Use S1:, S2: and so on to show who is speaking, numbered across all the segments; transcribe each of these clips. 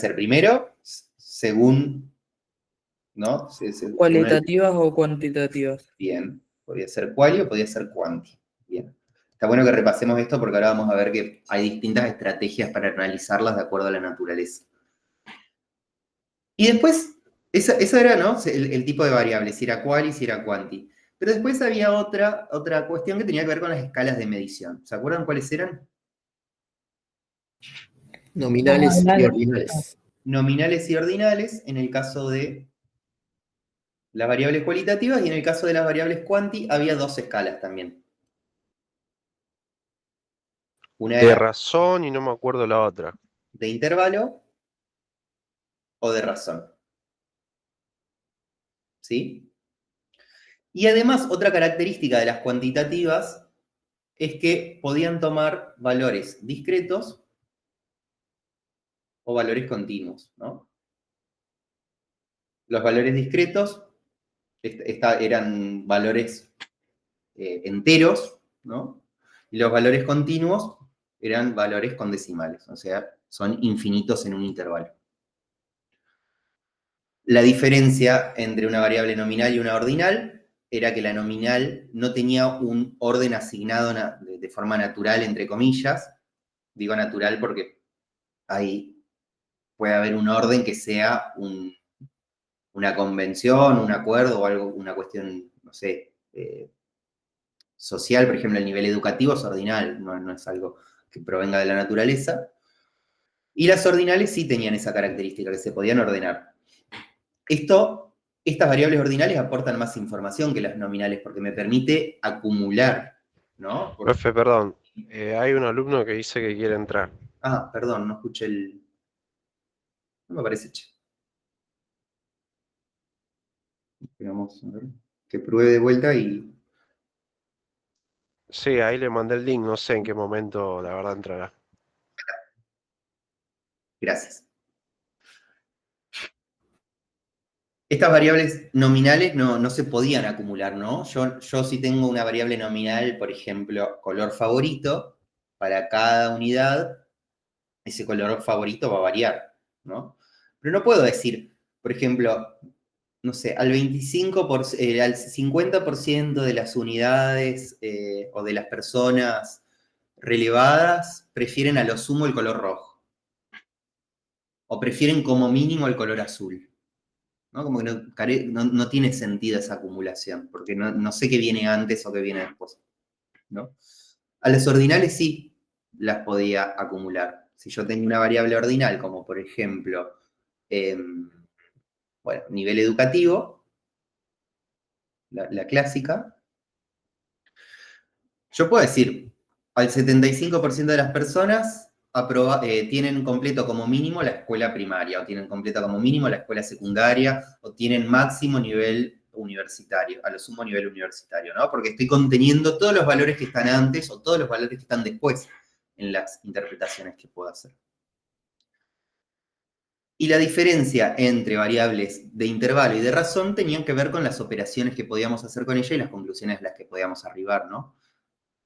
S1: ser primero, según, ¿no?
S2: ¿Cualitativas o cuantitativas?
S1: Bien, podría ser quali o podría ser quanti. Bien. Está bueno que repasemos esto porque ahora vamos a ver que hay distintas estrategias para analizarlas de acuerdo a la naturaleza. Y después, eso era, ¿no? El tipo de variable, si era quali, si era quanti. Pero después había otra cuestión que tenía que ver con las escalas de medición. ¿Se acuerdan cuáles eran?
S3: Nominales y ordinales.
S1: Nominales y ordinales, en el caso de las variables cualitativas, y en el caso de las variables quanti había dos escalas también. Una
S4: De
S1: era
S4: razón y no me acuerdo la otra.
S1: de intervalo o de razón. ¿Sí? Y además, otra característica de las cuantitativas es que podían tomar valores discretos o valores continuos, ¿no? Los valores discretos eran valores enteros, ¿no? Y los valores continuos eran valores con decimales, o sea, son infinitos en un intervalo. La diferencia entre una variable nominal y una ordinal era que la nominal no tenía un orden asignado de forma natural, entre comillas. Digo natural porque ahí puede haber un orden que sea una convención, un acuerdo o algo, una cuestión, no sé, social, por ejemplo, el nivel educativo es ordinal, no es algo que provenga de la naturaleza. Y las ordinales sí tenían esa característica, que se podían ordenar. Estas variables ordinales aportan más información que las nominales porque me permite acumular, ¿no?
S4: Profe, perdón. Hay un alumno que dice que quiere entrar.
S1: Ah, perdón, no escuché no me parece che. Vamos a ver. Que pruebe de vuelta y...
S4: Sí, ahí le mandé el link, no sé en qué momento la verdad entrará.
S1: Gracias. Estas variables nominales no se podían acumular, ¿no? Yo si tengo una variable nominal, por ejemplo, color favorito, para cada unidad, ese color favorito va a variar, ¿no? Pero no puedo decir, por ejemplo, no sé, al 50% de las unidades o de las personas relevadas prefieren a lo sumo el color rojo. O prefieren como mínimo el color azul. ¿No? Como que no tiene sentido esa acumulación, porque no sé qué viene antes o qué viene después, ¿no? A las ordinales sí las podía acumular. Si yo tengo una variable ordinal, como por ejemplo, bueno, nivel educativo, la clásica, yo puedo decir, al 75% de las personas tienen completo como mínimo la escuela primaria, o tienen completo como mínimo la escuela secundaria, o tienen máximo nivel universitario, a lo sumo nivel universitario, ¿no? Porque estoy conteniendo todos los valores que están antes o todos los valores que están después en las interpretaciones que puedo hacer. Y la diferencia entre variables de intervalo y de razón tenían que ver con las operaciones que podíamos hacer con ella y las conclusiones a las que podíamos arribar, ¿no?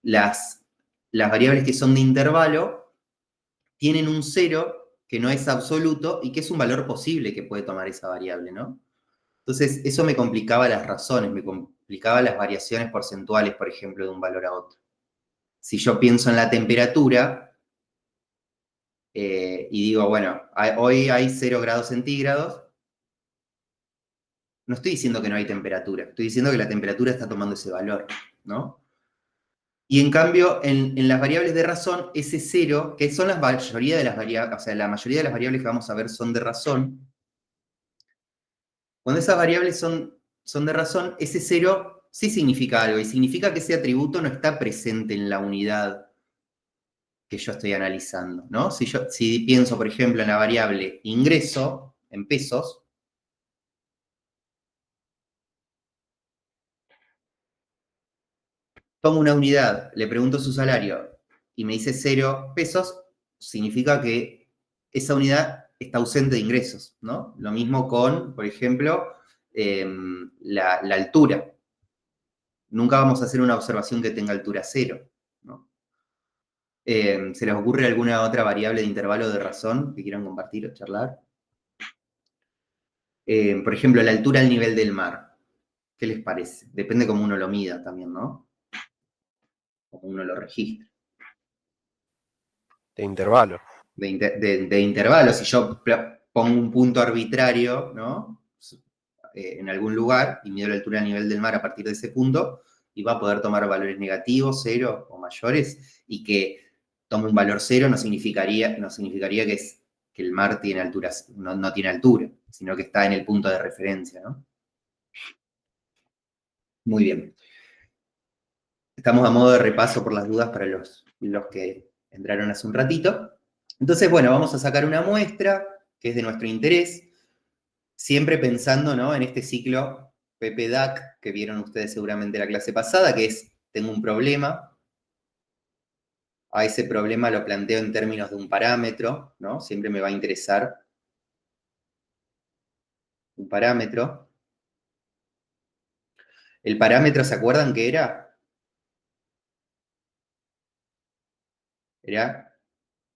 S1: Las variables que son de intervalo tienen un cero que no es absoluto y que es un valor posible que puede tomar esa variable, ¿no? Entonces, eso me complicaba las razones, me complicaba las variaciones porcentuales, por ejemplo, de un valor a otro. Si yo pienso en la temperatura y digo, bueno, hoy hay 0 grados centígrados, no estoy diciendo que no hay temperatura, estoy diciendo que la temperatura está tomando ese valor, ¿no? Y en cambio, en las variables de razón, ese cero, que son la mayoría de las variables, o sea, la mayoría de las variables que vamos a ver son de razón, cuando esas variables son de razón, ese cero sí significa algo, y significa que ese atributo no está presente en la unidad que yo estoy analizando, ¿no? Si pienso, por ejemplo, en la variable ingreso, en pesos, tomo una unidad, le pregunto su salario y me dice 0 pesos, significa que esa unidad está ausente de ingresos, ¿no? Lo mismo con, por ejemplo, la altura. Nunca vamos a hacer una observación que tenga altura 0, ¿no? ¿Se les ocurre alguna otra variable de intervalo de razón que quieran compartir o charlar? Por ejemplo, la altura al nivel del mar. ¿Qué les parece? Depende cómo uno lo mida también, ¿no? Cómo uno lo registra.
S4: De intervalo.
S1: De intervalo. Si yo pongo un punto arbitrario, ¿no? En algún lugar y mido la altura a nivel del mar a partir de ese punto, y va a poder tomar valores negativos, 0 o mayores, y que tome un valor 0 no significaría que el mar tiene alturas, no tiene altura, sino que está en el punto de referencia, ¿no? Muy bien. Estamos a modo de repaso por las dudas para los que entraron hace un ratito. Entonces, bueno, vamos a sacar una muestra que es de nuestro interés, siempre pensando, ¿no?, en este ciclo PPDAC que vieron ustedes seguramente la clase pasada, que es, tengo un problema, a ese problema lo planteo en términos de un parámetro, ¿no? Siempre me va a interesar un parámetro. El parámetro, ¿se acuerdan qué era? Era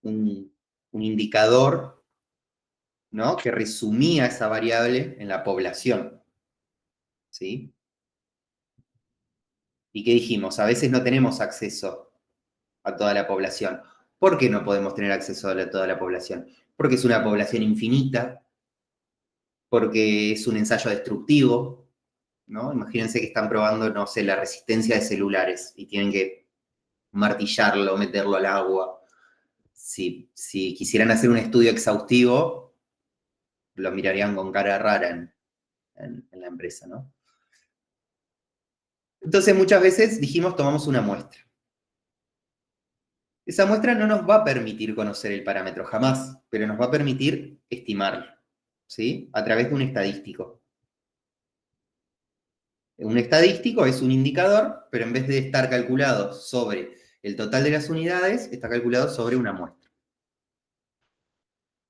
S1: un indicador, ¿no?, que resumía esa variable en la población, ¿sí? ¿Y qué dijimos? A veces no tenemos acceso a toda la población. ¿Por qué no podemos tener acceso a toda la población? Porque es una población infinita, porque es un ensayo destructivo, ¿no? Imagínense que están probando, no sé, la resistencia de celulares y tienen que martillarlo, meterlo al agua. Si quisieran hacer un estudio exhaustivo, lo mirarían con cara rara en la empresa, ¿no? Entonces, muchas veces dijimos, tomamos una muestra. Esa muestra no nos va a permitir conocer el parámetro jamás, pero nos va a permitir estimarlo, ¿sí? A través de un estadístico. Un estadístico es un indicador, pero en vez de estar calculado sobre el total de las unidades, está calculado sobre una muestra.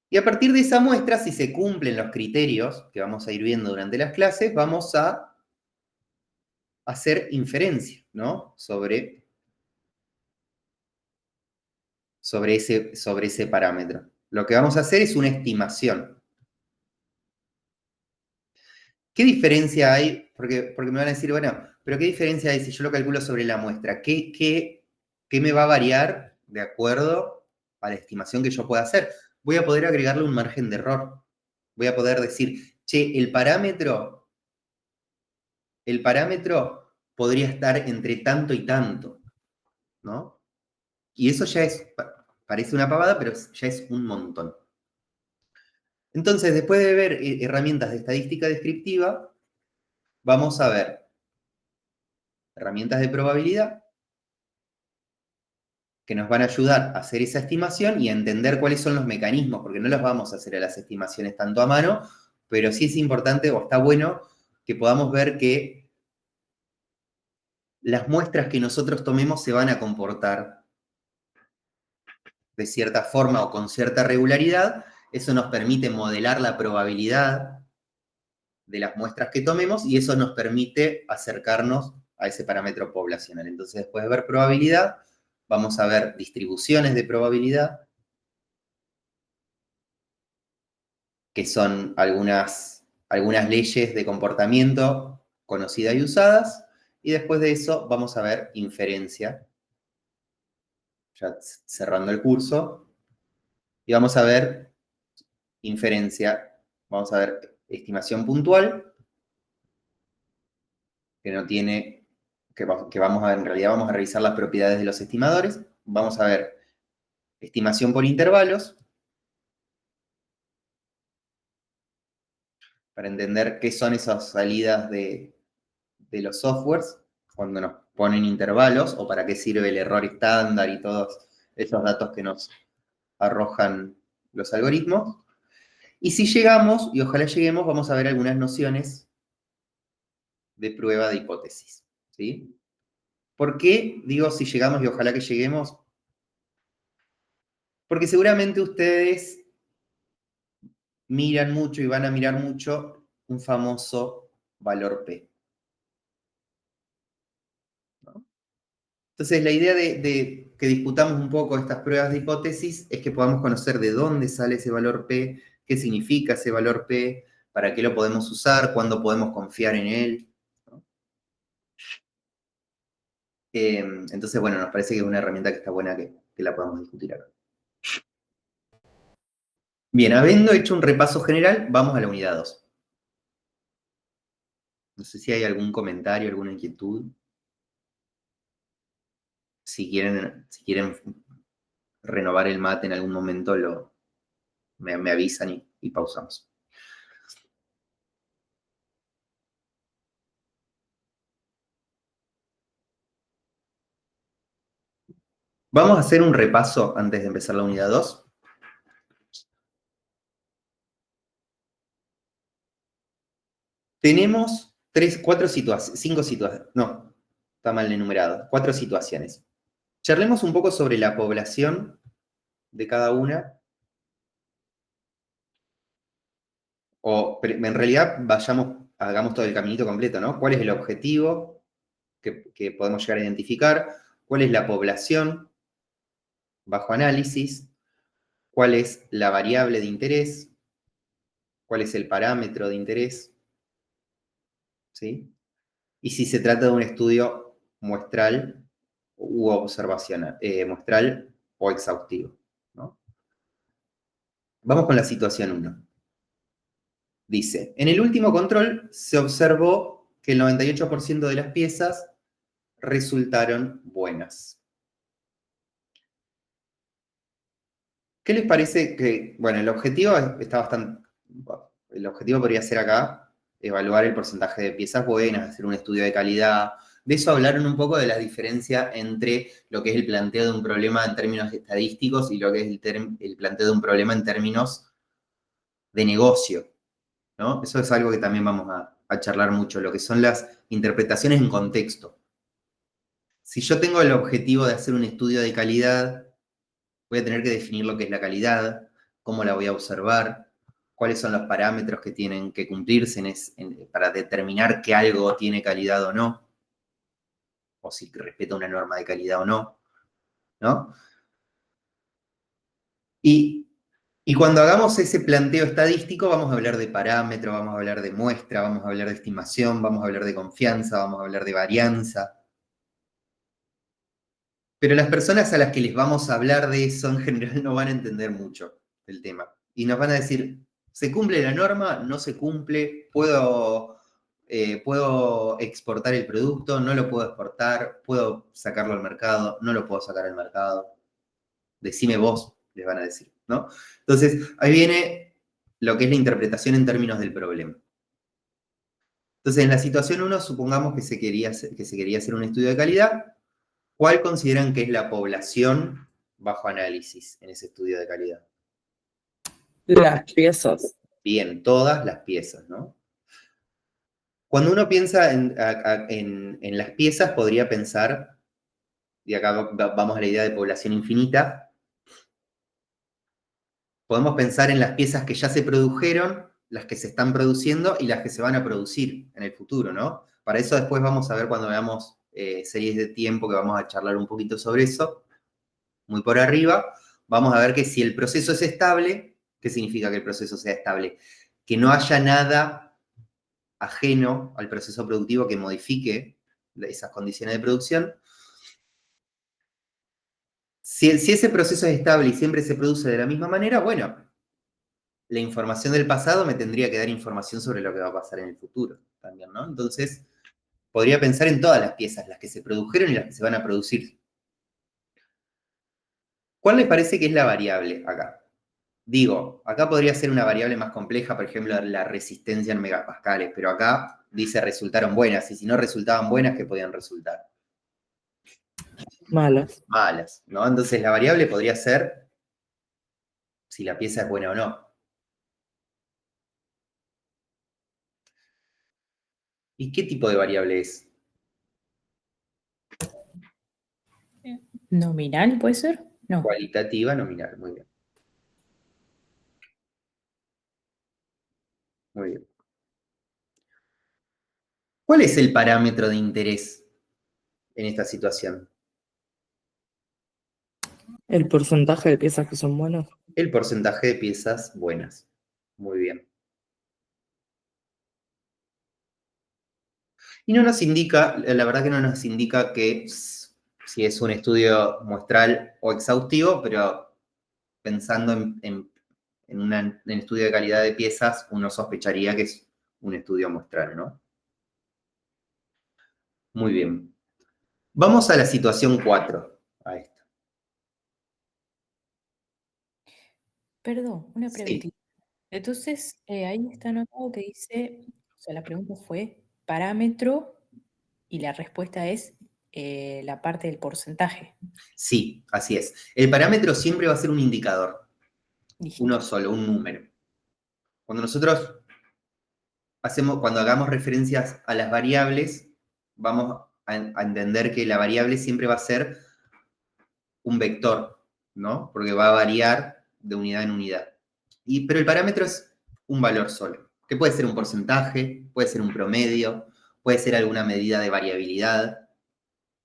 S1: Y a partir de esa muestra, si se cumplen los criterios que vamos a ir viendo durante las clases, vamos a hacer inferencia, ¿no?, sobre ese parámetro. Lo que vamos a hacer es una estimación. ¿Qué diferencia hay? Porque me van a decir, bueno, pero ¿qué diferencia hay si yo lo calculo sobre la muestra? ¿Qué me va a variar de acuerdo a la estimación que yo pueda hacer? Voy a poder agregarle un margen de error. Voy a poder decir, che, el parámetro podría estar entre tanto y tanto, ¿no? Y eso ya parece una pavada, pero ya es un montón. Entonces, después de ver herramientas de estadística descriptiva, vamos a ver herramientas de probabilidad que nos van a ayudar a hacer esa estimación y a entender cuáles son los mecanismos, porque no los vamos a hacer a las estimaciones tanto a mano, pero sí es importante o está bueno que podamos ver que las muestras que nosotros tomemos se van a comportar de cierta forma o con cierta regularidad. Eso nos permite modelar la probabilidad de las muestras que tomemos y eso nos permite acercarnos a ese parámetro poblacional. Entonces, después de ver probabilidad, vamos a ver distribuciones de probabilidad, que son algunas leyes de comportamiento conocidas y usadas, y después de eso vamos a ver inferencia, ya cerrando el curso, y vamos a ver inferencia, vamos a ver estimación puntual, que no tiene, que vamos a, en realidad vamos a revisar las propiedades de los estimadores, vamos a ver estimación por intervalos, para entender qué son esas salidas de los softwares, cuando nos ponen intervalos, o para qué sirve el error estándar y todos esos datos que nos arrojan los algoritmos. Y si llegamos, y ojalá lleguemos, vamos a ver algunas nociones de prueba de hipótesis, ¿sí? ¿Por qué digo si llegamos y ojalá que lleguemos? Porque seguramente ustedes miran mucho y van a mirar mucho un famoso valor P, ¿no? Entonces, la idea de que discutamos un poco estas pruebas de hipótesis es que podamos conocer de dónde sale ese valor P, qué significa ese valor P, para qué lo podemos usar, cuándo podemos confiar en él, ¿no? Entonces, bueno, nos parece que es una herramienta que está buena que la podamos discutir acá. Bien, habiendo hecho un repaso general, vamos a la unidad 2. No sé si hay algún comentario, alguna inquietud. Si quieren renovar el mate en algún momento, me avisan y pausamos. Vamos a hacer un repaso antes de empezar la unidad 2. Tenemos 5 situaciones. No, está mal enumerado. 4 situaciones. Charlemos un poco sobre la población de cada una. En realidad, hagamos todo el caminito completo, ¿no? ¿Cuál es el objetivo que podemos llegar a identificar? ¿Cuál es la población bajo análisis? ¿Cuál es la variable de interés? ¿Cuál es el parámetro de interés? ¿Sí? Y si se trata de un estudio muestral u observacional, muestral o exhaustivo, ¿no? Vamos con la situación 1. Dice, en el último control se observó que el 98% de las piezas resultaron buenas. ¿Qué les parece que, bueno, el objetivo está bastante, el objetivo podría ser acá, evaluar el porcentaje de piezas buenas, hacer un estudio de calidad. De eso hablaron un poco de la diferencia entre lo que es el planteo de un problema en términos estadísticos y lo que es el planteo de un problema en términos de negocio, ¿no? Eso es algo que también vamos a charlar mucho, lo que son las interpretaciones en contexto. Si yo tengo el objetivo de hacer un estudio de calidad, voy a tener que definir lo que es la calidad, cómo la voy a observar, cuáles son los parámetros que tienen que cumplirse para determinar que algo tiene calidad o no, o si respeta una norma de calidad o no, ¿no? Y cuando hagamos ese planteo estadístico, vamos a hablar de parámetro, vamos a hablar de muestra, vamos a hablar de estimación, vamos a hablar de confianza, vamos a hablar de varianza. Pero las personas a las que les vamos a hablar de eso en general no van a entender mucho del tema. Y nos van a decir, ¿se cumple la norma? ¿No se cumple? ¿Puedo exportar el producto? ¿No lo puedo exportar? ¿Puedo sacarlo al mercado? ¿No lo puedo sacar al mercado? Decime vos, les van a decir, ¿no? Entonces, ahí viene lo que es la interpretación en términos del problema. Entonces, en la situación 1, supongamos que se quería hacer un estudio de calidad. ¿Cuál consideran que es la población bajo análisis en ese estudio de calidad?
S2: Las piezas.
S1: Bien, todas las piezas, ¿no? Cuando uno piensa en las piezas, podría pensar, y acá vamos a la idea de población infinita, podemos pensar en las piezas que ya se produjeron, las que se están produciendo y las que se van a producir en el futuro, ¿no? Para eso después vamos a ver cuando veamos series de tiempo que vamos a charlar un poquito sobre eso, muy por arriba. Vamos a ver que si el proceso es estable, ¿qué significa que el proceso sea estable? Que no haya nada ajeno al proceso productivo que modifique esas condiciones de producción. Si ese proceso es estable y siempre se produce de la misma manera, bueno, la información del pasado me tendría que dar información sobre lo que va a pasar en el futuro también, ¿no? Entonces, podría pensar en todas las piezas, las que se produjeron y las que se van a producir. ¿Cuál les parece que es la variable acá? Digo, acá podría ser una variable más compleja, por ejemplo, la resistencia en megapascales, pero acá dice resultaron buenas, y si no resultaban buenas, ¿qué podían resultar?
S2: Malas.
S1: Malas, ¿no? Entonces la variable podría ser si la pieza es buena o no. ¿Y qué tipo de variable es?
S5: ¿Nominal puede ser? No.
S1: Cualitativa, nominal, muy bien. Muy bien. ¿Cuál es el parámetro de interés en esta situación?
S2: El porcentaje de piezas que son buenas.
S1: El porcentaje de piezas buenas. Muy bien. Y no nos indica, la verdad que no nos indica que si es un estudio muestral o exhaustivo, pero pensando en un estudio de calidad de piezas, uno sospecharía que es un estudio muestral, ¿no? Muy bien. Vamos a la situación 4, a esta.
S5: Perdón, una
S1: Sí,
S5: preguntita. Entonces, ahí está anotado que dice, o sea, la pregunta fue parámetro y la respuesta es la parte del porcentaje.
S1: sí, así es. El parámetro siempre va a ser un indicador,
S5: Listo.
S1: uno solo, un número. Cuando nosotros cuando hagamos referencias a las variables, vamos a entender que la variable siempre va a ser un vector, ¿no? Porque va a variar de unidad en unidad. Pero el parámetro es un valor solo, que puede ser un porcentaje, puede ser un promedio, puede ser alguna medida de variabilidad.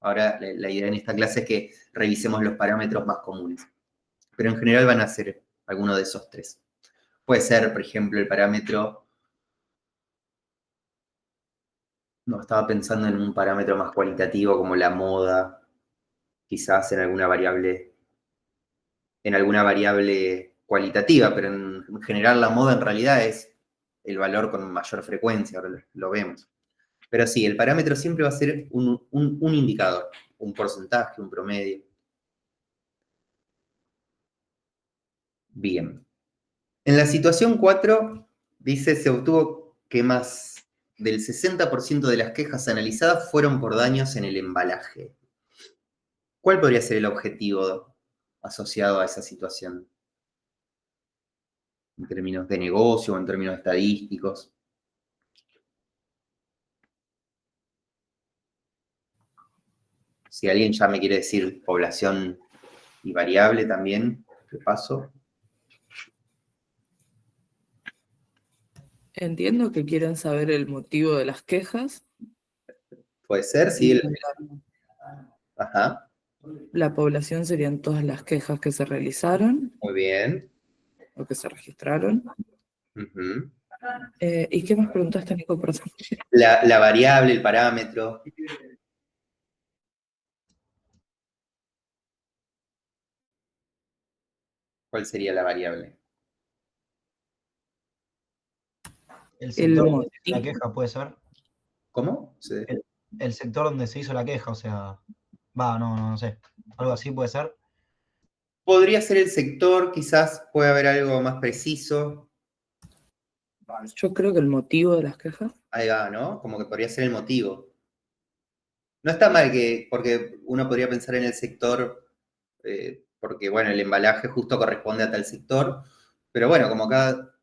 S1: Ahora, la idea en esta clase es que revisemos los parámetros más comunes, pero en general van a ser alguno de esos tres. Puede ser, por ejemplo, el parámetro. No, estaba pensando en un parámetro más cualitativo como la moda, quizás en alguna variable cualitativa, pero en general la moda en realidad es el valor con mayor frecuencia, ahora lo vemos. Pero sí, el parámetro siempre va a ser un indicador, un porcentaje, un promedio. Bien. En la situación 4, dice, se obtuvo que más del 60% de las quejas analizadas fueron por daños en el embalaje. ¿Cuál podría ser el objetivo asociado a esa situación? En términos de negocio o en términos estadísticos. Si alguien ya me quiere decir población y variable también, ¿qué paso?
S2: Entiendo que quieren saber el motivo de las quejas.
S1: Puede ser, sí. Ajá,
S2: La población serían todas las quejas que se realizaron
S1: muy bien.
S2: o que se registraron.
S1: Ujú.
S2: ¿Y qué más preguntaste, Nico? Perdón.
S1: La variable, el parámetro. ¿Cuál sería la variable?
S6: El
S2: El
S6: sector donde se hizo la
S2: motivo.
S6: queja puede ser.
S1: ¿Cómo? Sí.
S6: El sector donde se hizo la queja, o sea, no sé. Algo así puede ser.
S1: Podría ser el sector, quizás puede haber algo más preciso.
S2: Yo creo que el motivo de las quejas.
S1: Ahí va, ¿no? Como que podría ser el motivo. No está mal porque uno podría pensar en el sector, porque bueno, el embalaje justo corresponde a tal sector, pero bueno, como acá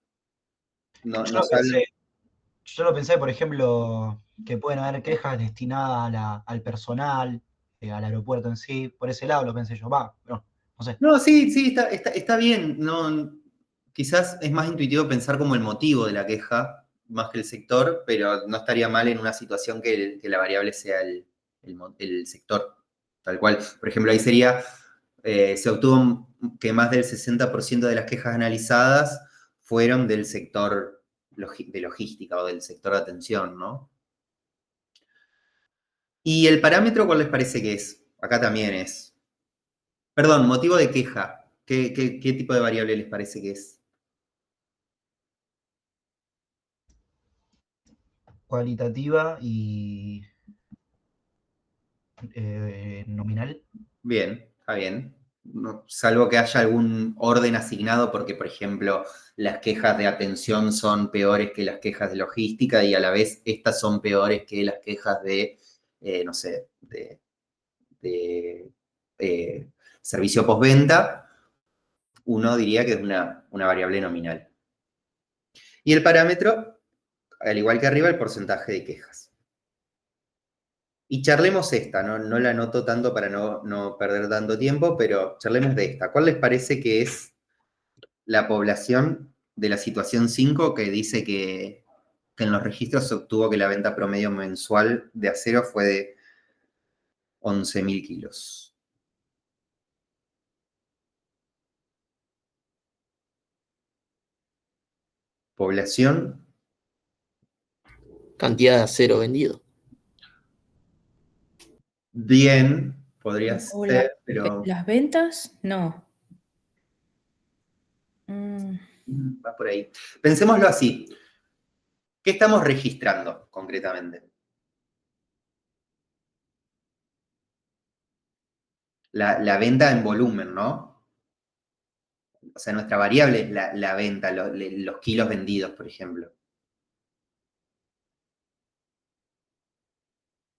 S6: Yo
S1: nos habla.
S6: lo pensé, por ejemplo, que pueden haber quejas destinadas al personal, al aeropuerto en sí. Por ese lado lo pensé yo. No sé.
S1: No, sí, sí, está bien. No, quizás es más intuitivo pensar como el motivo de la queja, más que el sector, pero no estaría mal en una situación que la variable sea el sector, tal cual. Por ejemplo, ahí sería, se obtuvo que más del 60% de las quejas analizadas fueron del sector de logística o del sector de atención, ¿no? ¿Y el parámetro cuál les parece que es? Acá también es. Perdón, motivo de queja. ¿Qué tipo de variable les parece que es?
S6: Cualitativa y nominal.
S1: Bien, está bien. Salvo que haya algún orden asignado, porque, por ejemplo, las quejas de atención son peores que las quejas de logística y a la vez estas son peores que las quejas de, no sé, de servicio postventa, uno diría que es una variable nominal. Y el parámetro, al igual que arriba, el porcentaje de quejas. Y charlemos esta, no la anoto tanto para no perder tanto tiempo, pero charlemos de esta. ¿Cuál les parece que es la población de la situación 5 que dice que en los registros se obtuvo que la venta promedio mensual de acero fue de 11.000 kilos? Población.
S3: Cantidad de acero vendido.
S1: Bien, podría
S5: O
S1: ser, pero
S5: las ventas, no.
S1: va por ahí. Pensémoslo así. ¿Qué estamos registrando concretamente? La venta en volumen, ¿no? O sea, nuestra variable es la venta, los kilos vendidos, por ejemplo.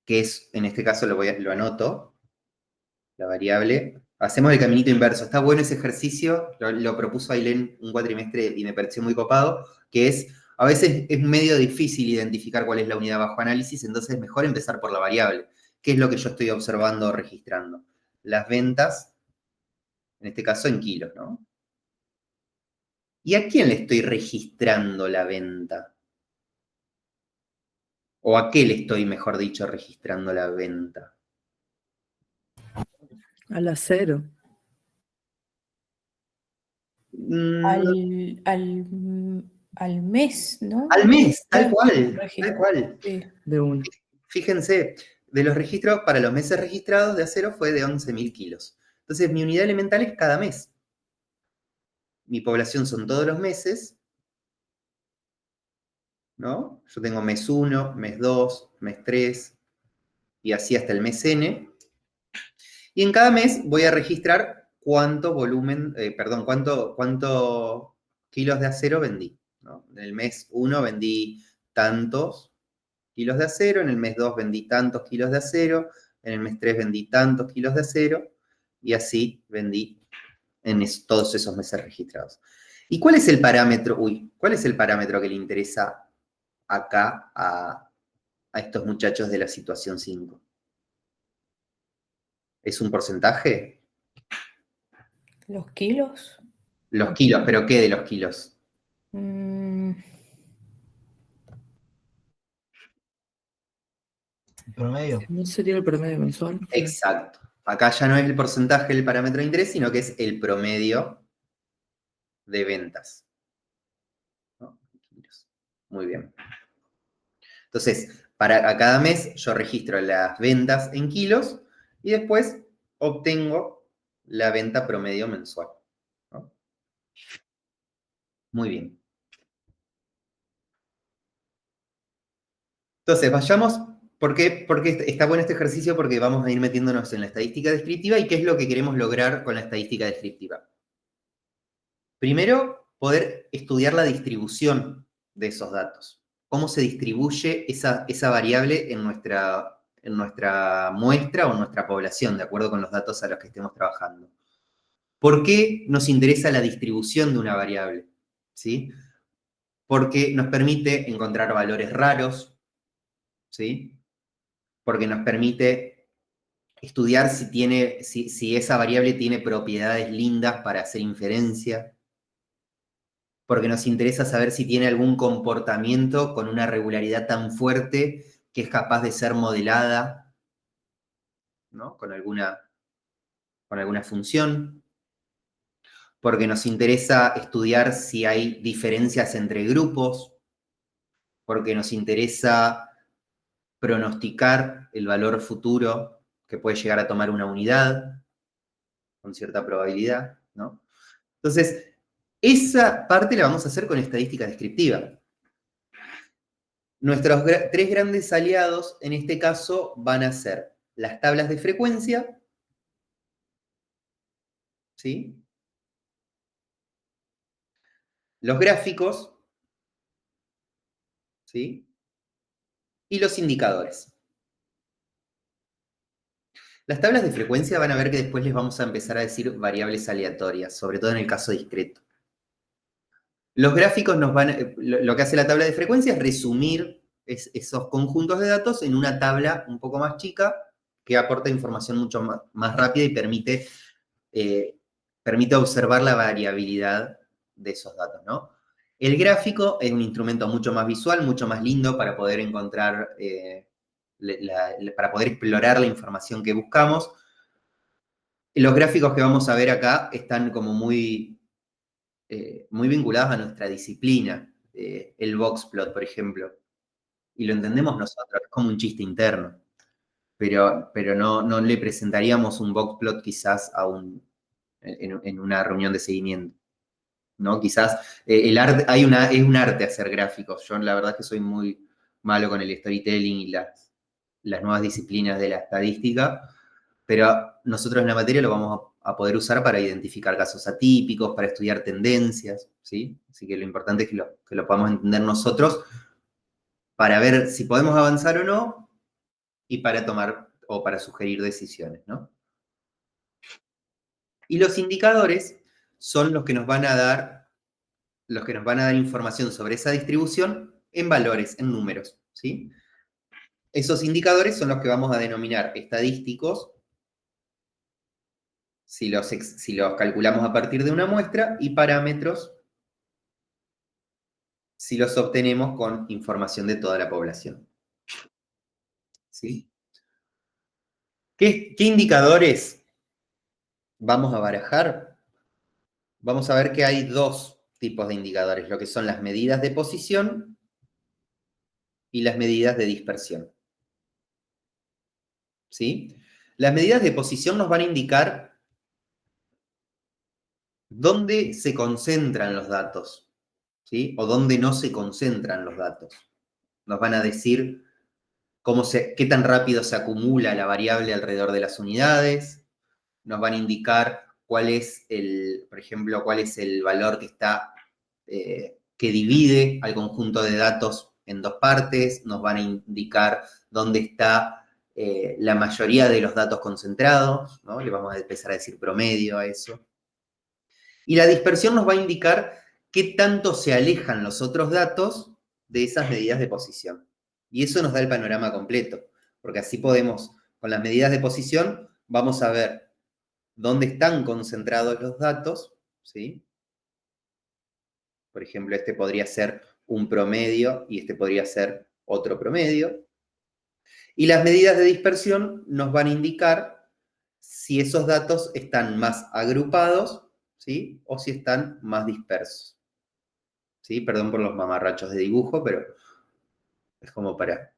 S1: Que es, en este caso lo anoto, la variable. Hacemos el caminito inverso. Está bueno ese ejercicio, lo propuso Ailén un cuatrimestre y me pareció muy copado, que es, a veces es medio difícil identificar cuál es la unidad bajo análisis, entonces es mejor empezar por la variable. ¿Qué es lo que yo estoy observando o registrando? Las ventas, en este caso en kilos, ¿no? ¿Y a quién le estoy registrando la venta? ¿O a qué le estoy, mejor dicho, registrando la venta?
S2: Al acero.
S5: Al mes, ¿no?
S1: Al mes, tal
S5: Claro,
S1: cual,
S5: registro.
S1: tal cual.
S5: Sí.
S2: De uno.
S1: Fíjense, de los registros para los meses registrados de acero fue de 11.000 kilos. Entonces, mi unidad elemental es cada mes. Mi población son todos los meses, ¿no? Yo tengo mes 1, mes 2, mes 3, y así hasta el mes N. Y en cada mes voy a registrar cuánto volumen, cuánto kilos de acero vendí, ¿no? En el mes 1 vendí tantos kilos de acero, en el mes 2 vendí tantos kilos de acero, en el mes 3 vendí tantos kilos de acero, y así vendí en todos esos meses registrados. ¿Y cuál es el parámetro? ¿Cuál es el parámetro que le interesa acá a estos muchachos de la situación 5? ¿Es un porcentaje?
S5: ¿Los kilos?
S1: Los kilos, ¿pero qué de los kilos?
S6: Promedio.
S2: ¿No sería el promedio mensual?
S1: Exacto. Acá ya no es el porcentaje el parámetro de interés, sino que es el promedio de ventas, ¿no? Muy bien. Entonces, a cada mes yo registro las ventas en kilos y después obtengo la venta promedio mensual, ¿no? Muy bien. Entonces, vayamos, ¿por qué está bueno este ejercicio? Porque vamos a ir metiéndonos en la estadística descriptiva y qué es lo que queremos lograr con la estadística descriptiva. Primero, poder estudiar la distribución de esos datos. Cómo se distribuye esa variable en nuestra muestra o en nuestra población, de acuerdo con los datos a los que estemos trabajando. ¿Por qué nos interesa la distribución de una variable? ¿Sí? Porque nos permite encontrar valores raros, ¿sí? Porque nos permite estudiar si esa variable tiene propiedades lindas para hacer inferencia, porque nos interesa saber si tiene algún comportamiento con una regularidad tan fuerte que es capaz de ser modelada, ¿no? con alguna función, porque nos interesa estudiar si hay diferencias entre grupos, porque nos interesa pronosticar el valor futuro que puede llegar a tomar una unidad con cierta probabilidad, ¿no? Entonces, esa parte la vamos a hacer con estadística descriptiva. Nuestros tres grandes aliados en este caso van a ser las tablas de frecuencia, ¿sí? Los gráficos, ¿sí? Y los indicadores. Las tablas de frecuencia van a ver que después les vamos a empezar a decir variables aleatorias, sobre todo en el caso discreto. Los gráficos lo que hace la tabla de frecuencia es resumir esos conjuntos de datos en una tabla un poco más chica que aporta información mucho más rápida y permite observar la variabilidad de esos datos, ¿no? El gráfico es un instrumento mucho más visual, mucho más lindo para poder encontrar, para poder explorar la información que buscamos. Los gráficos que vamos a ver acá están como muy vinculados a nuestra disciplina. el boxplot, por ejemplo, y lo entendemos nosotros, es como un chiste interno, pero no le presentaríamos un boxplot quizás en una reunión de seguimiento, ¿no? Quizás el arte, es un arte hacer gráficos. Yo la verdad que soy muy malo con el storytelling y las nuevas disciplinas de la estadística, pero nosotros en la materia lo vamos a poder usar para identificar casos atípicos, para estudiar tendencias, ¿sí? Así que lo importante es que lo podamos entender nosotros para ver si podemos avanzar o no y para tomar o para sugerir decisiones, ¿no? Y los indicadores son los que nos van a dar información sobre esa distribución en valores, en números, ¿sí? Esos indicadores son los que vamos a denominar estadísticos si los calculamos a partir de una muestra, y parámetros si los obtenemos con información de toda la población. ¿Sí? ¿Qué indicadores vamos a barajar? Vamos a ver que hay dos tipos de indicadores, lo que son las medidas de posición y las medidas de dispersión. ¿Sí? Las medidas de posición nos van a indicar dónde se concentran los datos, ¿sí? O dónde no se concentran los datos. Nos van a decir qué tan rápido se acumula la variable alrededor de las unidades. Nos van a indicar por ejemplo, cuál es el valor que divide al conjunto de datos en dos partes. Nos van a indicar dónde está la mayoría de los datos concentrados, ¿no? Le vamos a empezar a decir promedio a eso. Y la dispersión nos va a indicar qué tanto se alejan los otros datos de esas medidas de posición. Y eso nos da el panorama completo, porque así podemos, con las medidas de posición, vamos a ver dónde están concentrados los datos, ¿sí? Por ejemplo, este podría ser un promedio y este podría ser otro promedio. Y las medidas de dispersión nos van a indicar si esos datos están más agrupados, ¿sí? O si están más dispersos. ¿Sí? Perdón por los mamarrachos de dibujo, pero es como para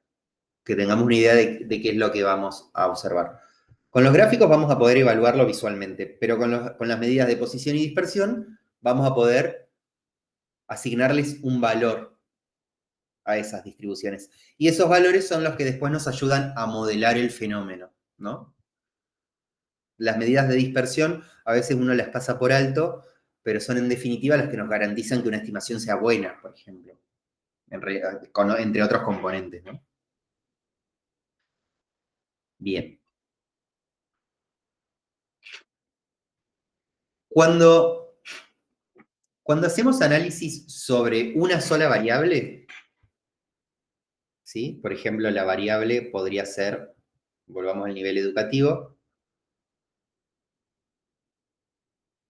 S1: que tengamos una idea de qué es lo que vamos a observar. Con los gráficos vamos a poder evaluarlo visualmente, pero con las medidas de posición y dispersión vamos a poder asignarles un valor a esas distribuciones. Y esos valores son los que después nos ayudan a modelar el fenómeno, ¿no? Las medidas de dispersión a veces uno las pasa por alto, pero son en definitiva las que nos garantizan que una estimación sea buena, por ejemplo, entre otros componentes, ¿no? Bien. Cuando hacemos análisis sobre una sola variable, ¿sí? Por ejemplo, la variable podría ser, volvamos al nivel educativo.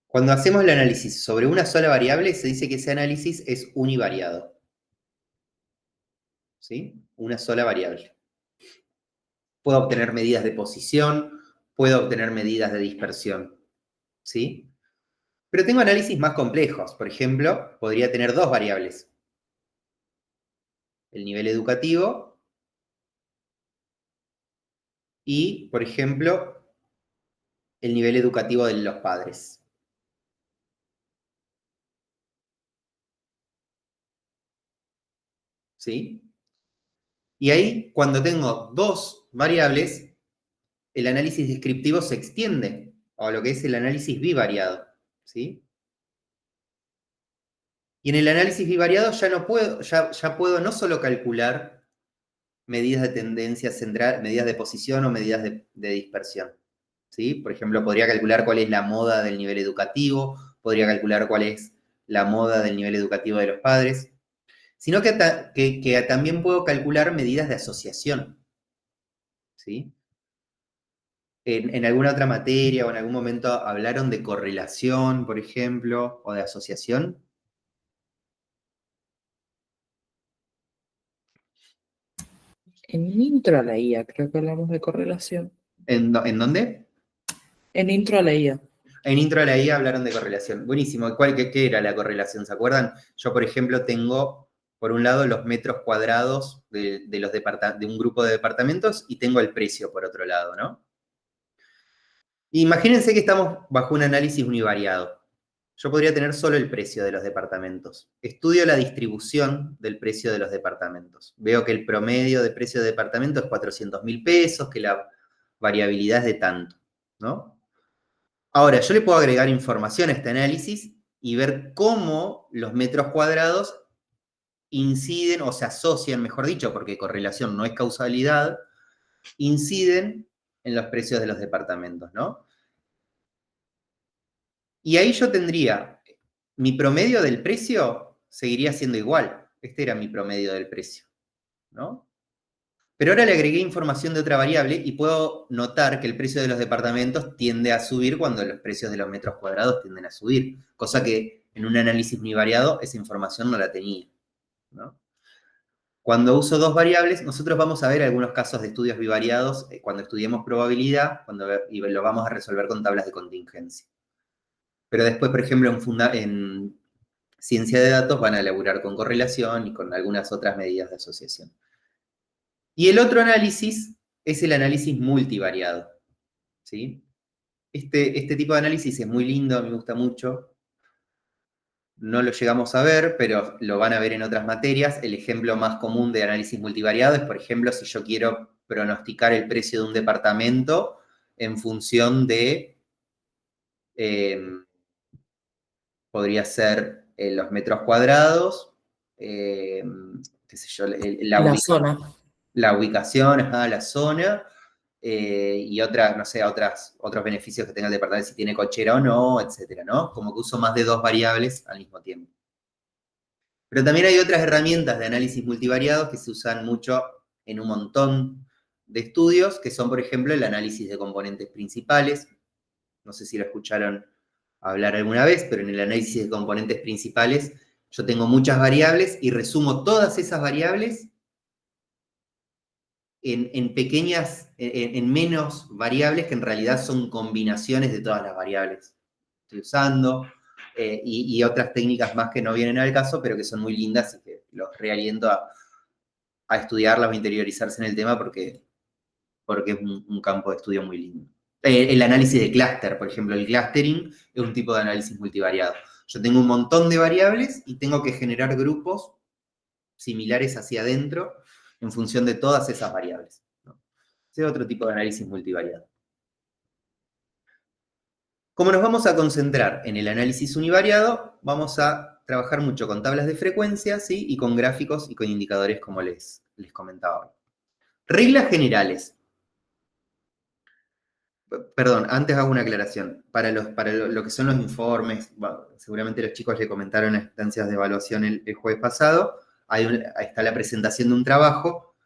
S1: Cuando hacemos el análisis sobre una sola variable, se dice que ese análisis es univariado. ¿Sí? Una sola variable. Puedo obtener medidas de posición, puedo obtener medidas de dispersión. ¿Sí? Pero tengo análisis más complejos. Por ejemplo, podría tener dos variables. El nivel educativo y, por ejemplo, el nivel educativo de los padres. ¿Sí? Y ahí, cuando tengo dos variables, el análisis descriptivo se extiende a lo que es el análisis bivariado, ¿sí? Y en el análisis bivariado ya puedo no solo calcular medidas de tendencia central, medidas de posición o medidas de dispersión, ¿sí? Por ejemplo, podría calcular cuál es la moda del nivel educativo, podría calcular cuál es la moda del nivel educativo de los padres, sino que también puedo calcular medidas de asociación, ¿sí? ¿En alguna otra materia o en algún momento hablaron de correlación, por ejemplo, o de asociación?
S2: En intro a la IA, creo que hablamos de correlación.
S1: ¿En dónde?
S2: En intro a la IA.
S1: En intro a la IA hablaron de correlación. Buenísimo. ¿Qué era la correlación? ¿Se acuerdan? Yo, por ejemplo, tengo por un lado, los metros cuadrados de un grupo de departamentos y tengo el precio por otro lado, ¿no? Imagínense que estamos bajo un análisis univariado. Yo podría tener solo el precio de los departamentos. Estudio la distribución del precio de los departamentos. Veo que el promedio de precio de departamento es 400.000 pesos, que la variabilidad es de tanto, ¿no? Ahora, yo le puedo agregar información a este análisis y ver cómo los metros cuadrados inciden, o se asocian, mejor dicho, porque correlación no es causalidad, inciden en los precios de los departamentos, ¿no? Y ahí yo tendría, mi promedio del precio seguiría siendo igual. Este era mi promedio del precio, ¿no? Pero ahora le agregué información de otra variable y puedo notar que el precio de los departamentos tiende a subir cuando los precios de los metros cuadrados tienden a subir, cosa que en un análisis univariado esa información no la tenía, ¿no? Cuando uso dos variables, nosotros vamos a ver algunos casos de estudios bivariados cuando estudiemos probabilidad y lo vamos a resolver con tablas de contingencia. Pero después, por ejemplo, en ciencia de datos van a elaborar con correlación y con algunas otras medidas de asociación. Y el otro análisis es el análisis multivariado, ¿sí? Este tipo de análisis es muy lindo, me gusta mucho. No lo llegamos a ver, pero lo van a ver en otras materias. El ejemplo más común de análisis multivariado es, por ejemplo, si yo quiero pronosticar el precio de un departamento en función de, podría ser los metros cuadrados, qué sé yo,
S2: La zona.
S1: la ubicación, la zona, y otras, no sé, otros beneficios que tenga el departamento, si tiene cochera o no, etcétera, ¿no? Como que uso más de dos variables al mismo tiempo. Pero también hay otras herramientas de análisis multivariados que se usan mucho en un montón de estudios, que son, por ejemplo, el análisis de componentes principales. No sé si lo escucharon hablar alguna vez, pero en el análisis de componentes principales yo tengo muchas variables y resumo todas esas variables en menos variables que en realidad son combinaciones de todas las variables que estoy usando, y otras técnicas más que no vienen al caso, pero que son muy lindas y que los realiento a estudiarlas o interiorizarse en el tema porque es un campo de estudio muy lindo. El análisis de clúster, por ejemplo, el clustering es un tipo de análisis multivariado. Yo tengo un montón de variables y tengo que generar grupos similares hacia adentro en función de todas esas variables, ¿no? Ese es otro tipo de análisis multivariado. Como nos vamos a concentrar en el análisis univariado, vamos a trabajar mucho con tablas de frecuencia, ¿sí? Y con gráficos y con indicadores, como les comentaba hoy. Reglas generales. Perdón, antes hago una aclaración. Para lo que son los informes, bueno, seguramente los chicos le comentaron en instancias de evaluación el jueves pasado, ahí está la presentación de un trabajo.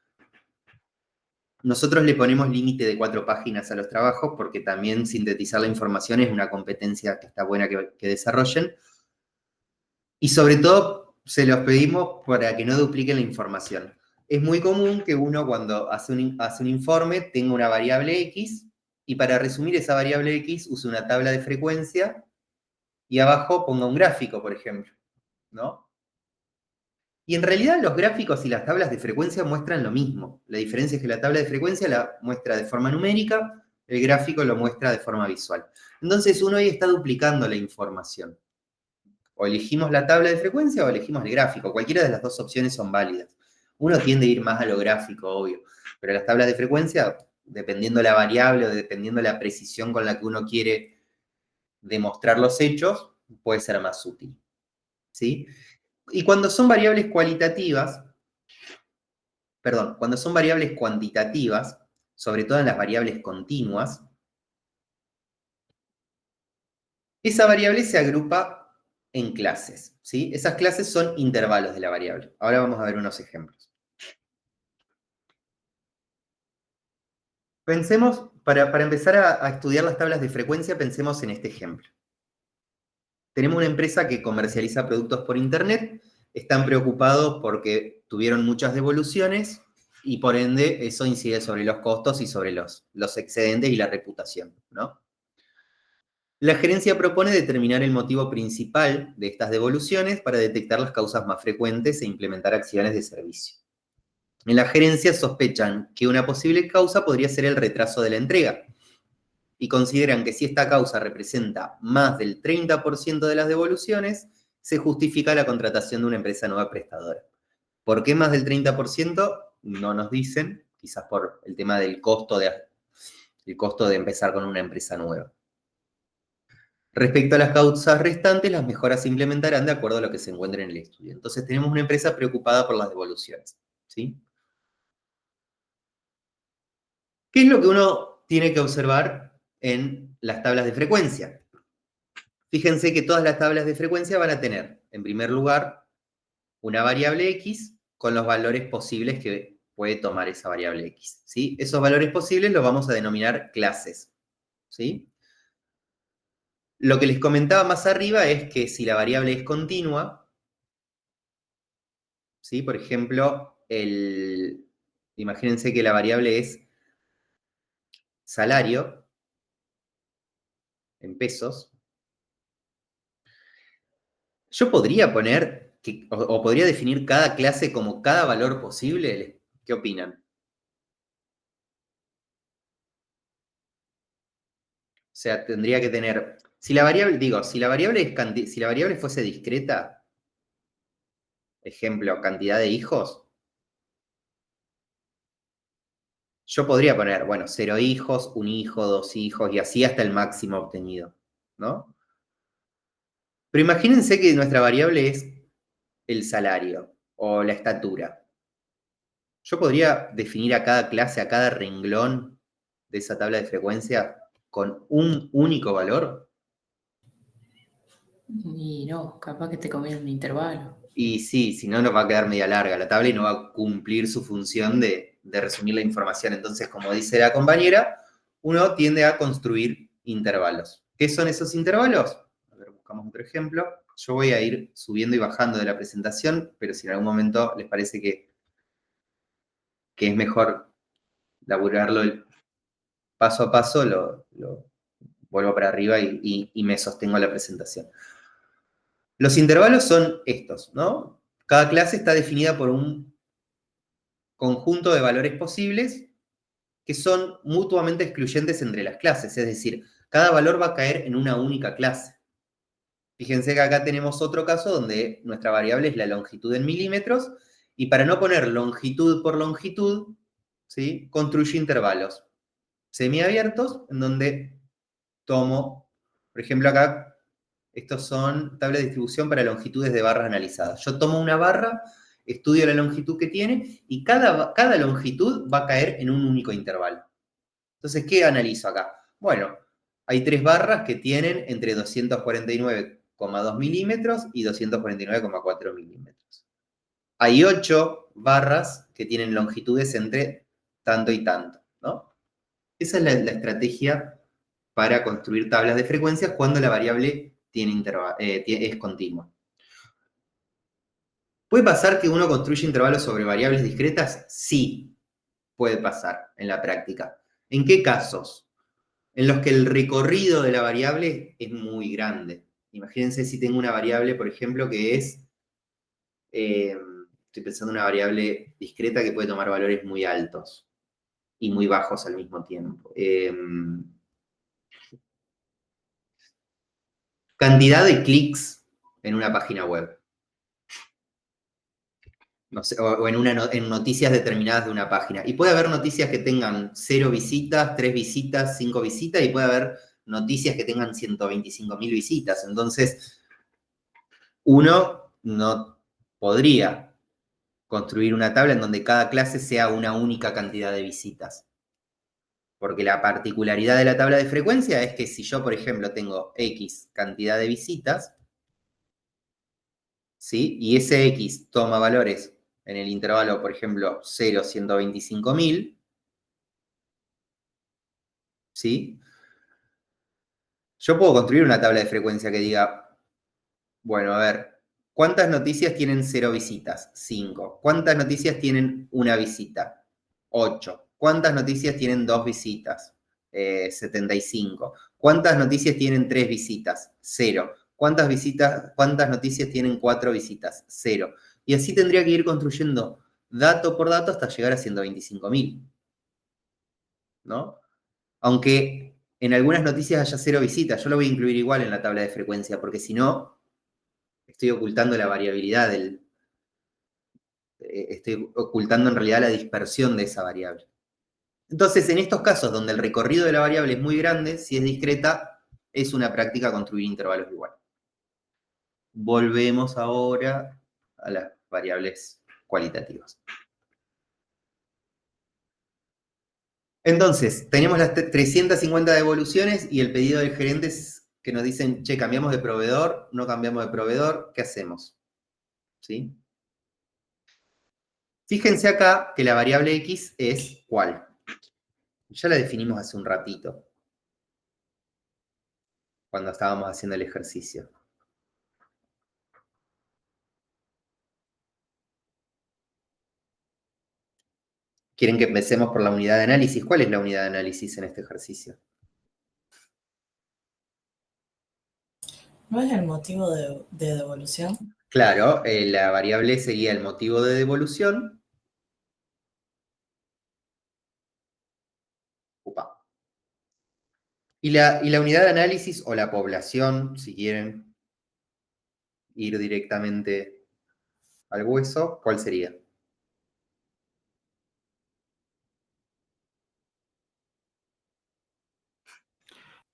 S1: Nosotros le ponemos límite de 4 páginas a los trabajos porque también sintetizar la información es una competencia que está buena que desarrollen. Y sobre todo, se los pedimos para que no dupliquen la información. Es muy común que uno cuando hace un informe tenga una variable X y para resumir esa variable X use una tabla de frecuencia y abajo ponga un gráfico, por ejemplo, ¿no? Y en realidad los gráficos y las tablas de frecuencia muestran lo mismo. La diferencia es que la tabla de frecuencia la muestra de forma numérica, el gráfico lo muestra de forma visual. Entonces uno ahí está duplicando la información. O elegimos la tabla de frecuencia o elegimos el gráfico. Cualquiera de las dos opciones son válidas. Uno tiende a ir más a lo gráfico, obvio. Pero las tablas de frecuencia, dependiendo la variable o dependiendo la precisión con la que uno quiere demostrar los hechos, puede ser más útil, ¿sí? Y cuando son variables cualitativas, perdón, cuando son variables cuantitativas, sobre todo en las variables continuas, esa variable se agrupa en clases, ¿sí? Esas clases son intervalos de la variable. Ahora vamos a ver unos ejemplos. Pensemos, para empezar a estudiar las tablas de frecuencia, pensemos en este ejemplo. Tenemos una empresa que comercializa productos por internet, están preocupados porque tuvieron muchas devoluciones y por ende eso incide sobre los costos y sobre los excedentes y la reputación, ¿no? La gerencia propone determinar el motivo principal de estas devoluciones para detectar las causas más frecuentes e implementar acciones de servicio. En la gerencia sospechan que una posible causa podría ser el retraso de la entrega y consideran que si esta causa representa más del 30% de las devoluciones, se justifica la contratación de una empresa nueva prestadora. ¿Por qué más del 30%? No nos dicen, quizás por el tema del costo de empezar con una empresa nueva. Respecto a las causas restantes, las mejoras se implementarán de acuerdo a lo que se encuentre en el estudio. Entonces tenemos una empresa preocupada por las devoluciones, ¿sí? ¿Qué es lo que uno tiene que observar en las tablas de frecuencia? Fíjense que todas las tablas de frecuencia van a tener, en primer lugar, una variable X con los valores posibles que puede tomar esa variable X, ¿sí? Esos valores posibles los vamos a denominar clases, ¿sí? Lo que les comentaba más arriba es que si la variable es continua, ¿sí? Por ejemplo, imagínense que la variable es salario en pesos. Yo podría poner, o podría definir cada clase como cada valor posible. ¿Qué opinan? O sea, tendría que tener, si la variable fuese discreta, ejemplo, cantidad de hijos, yo podría poner, bueno, 0 hijos, 1 hijo, 2 hijos, y así hasta el máximo obtenido, ¿no? Pero imagínense que nuestra variable es el salario o la estatura. Yo podría definir a cada clase, a cada renglón de esa tabla de frecuencia con un único valor.
S2: Y no, capaz que te conviene un intervalo.
S1: Y sí, si no nos va a quedar media larga la tabla y no va a cumplir su función de resumir la información. Entonces, como dice la compañera, uno tiende a construir intervalos. ¿Qué son esos intervalos? A ver, buscamos otro ejemplo. Yo voy a ir subiendo y bajando de la presentación, pero si en algún momento les parece que es mejor laburarlo paso a paso, lo vuelvo para arriba y me sostengo la presentación. Los intervalos son estos, ¿no? Cada clase está definida por un conjunto de valores posibles que son mutuamente excluyentes entre las clases, es decir, cada valor va a caer en una única clase. Fíjense que acá tenemos otro caso donde nuestra variable es la longitud en milímetros, y para no poner longitud por longitud, ¿sí? Construyo intervalos semiabiertos en donde tomo, por ejemplo acá, estos son tablas de distribución para longitudes de barras analizadas. Yo tomo una barra, estudio la longitud que tiene y cada longitud va a caer en un único intervalo. Entonces, ¿qué analizo acá? Bueno, hay 3 barras que tienen entre 249,2 milímetros y 249,4 milímetros. Hay 8 barras que tienen longitudes entre tanto y tanto, ¿no? Esa es la estrategia para construir tablas de frecuencias cuando la variable es continua. ¿Puede pasar que uno construya intervalos sobre variables discretas? Sí, puede pasar en la práctica. ¿En qué casos? En los que el recorrido de la variable es muy grande. Imagínense si tengo una variable, por ejemplo, que es, estoy pensando en una variable discreta que puede tomar valores muy altos y muy bajos al mismo tiempo. Cantidad de clics en una página web. No sé, o en noticias determinadas de una página. Y puede haber noticias que tengan 0 visitas, 3 visitas, 5 visitas, y puede haber noticias que tengan 125.000 visitas. Entonces, uno no podría construir una tabla en donde cada clase sea una única cantidad de visitas. Porque la particularidad de la tabla de frecuencia es que si yo, por ejemplo, tengo X cantidad de visitas, ¿sí? Y ese X toma valores en el intervalo, por ejemplo, 0, 125.000, ¿sí? Yo puedo construir una tabla de frecuencia que diga, bueno, a ver, ¿cuántas noticias tienen 0 visitas? 5. ¿Cuántas noticias tienen 1 visita? 8. ¿Cuántas noticias tienen 2 visitas? 75. ¿Cuántas noticias tienen 3 visitas? 0. ¿Cuántas noticias tienen 4 visitas? 0. Y así tendría que ir construyendo dato por dato hasta llegar a 125.000. ¿No? Aunque en algunas noticias haya 0 visitas, yo lo voy a incluir igual en la tabla de frecuencia, porque si no, estoy ocultando la variabilidad estoy ocultando en realidad la dispersión de esa variable. Entonces, en estos casos donde el recorrido de la variable es muy grande, si es discreta, es una práctica construir intervalos igual. Volvemos ahora a las variables cualitativas. Entonces, tenemos las 350 devoluciones y el pedido del gerente es que nos dicen, che, cambiamos de proveedor, no cambiamos de proveedor, ¿qué hacemos? ¿Sí? Fíjense acá que la variable X es ¿cuál? Ya la definimos hace un ratito, cuando estábamos haciendo el ejercicio. ¿Quieren que empecemos por la unidad de análisis? ¿Cuál es la unidad de análisis en este ejercicio?
S7: ¿No es el motivo de devolución?
S1: Claro, la variable sería el motivo de devolución. Upa. Y la unidad de análisis o la población, si quieren ir directamente al hueso, ¿cuál sería?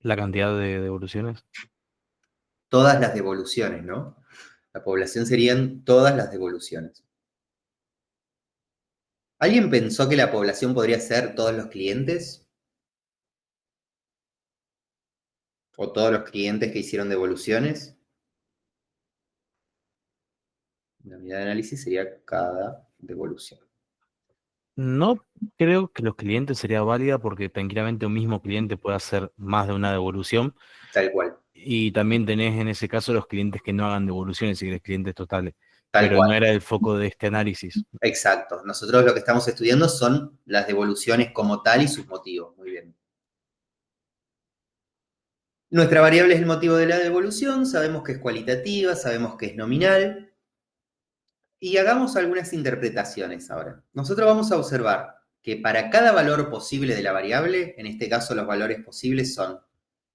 S8: La cantidad de devoluciones.
S1: Todas las devoluciones, ¿no? La población serían todas las devoluciones. ¿Alguien pensó que la población podría ser todos los clientes? ¿O todos los clientes que hicieron devoluciones? La unidad de análisis sería cada devolución.
S8: No creo que los clientes sería válida porque tranquilamente un mismo cliente puede hacer más de una devolución.
S1: Tal cual.
S8: Y también tenés en ese caso los clientes que no hagan devoluciones y los clientes totales.
S1: Tal
S8: Pero
S1: cual.
S8: no era el foco de este análisis.
S1: Exacto. Nosotros lo que estamos estudiando son las devoluciones como tal y sus motivos. Muy bien. Nuestra variable es el motivo de la devolución. Sabemos que es cualitativa, sabemos que es nominal. Y hagamos algunas interpretaciones ahora. Nosotros vamos a observar que para cada valor posible de la variable, en este caso los valores posibles son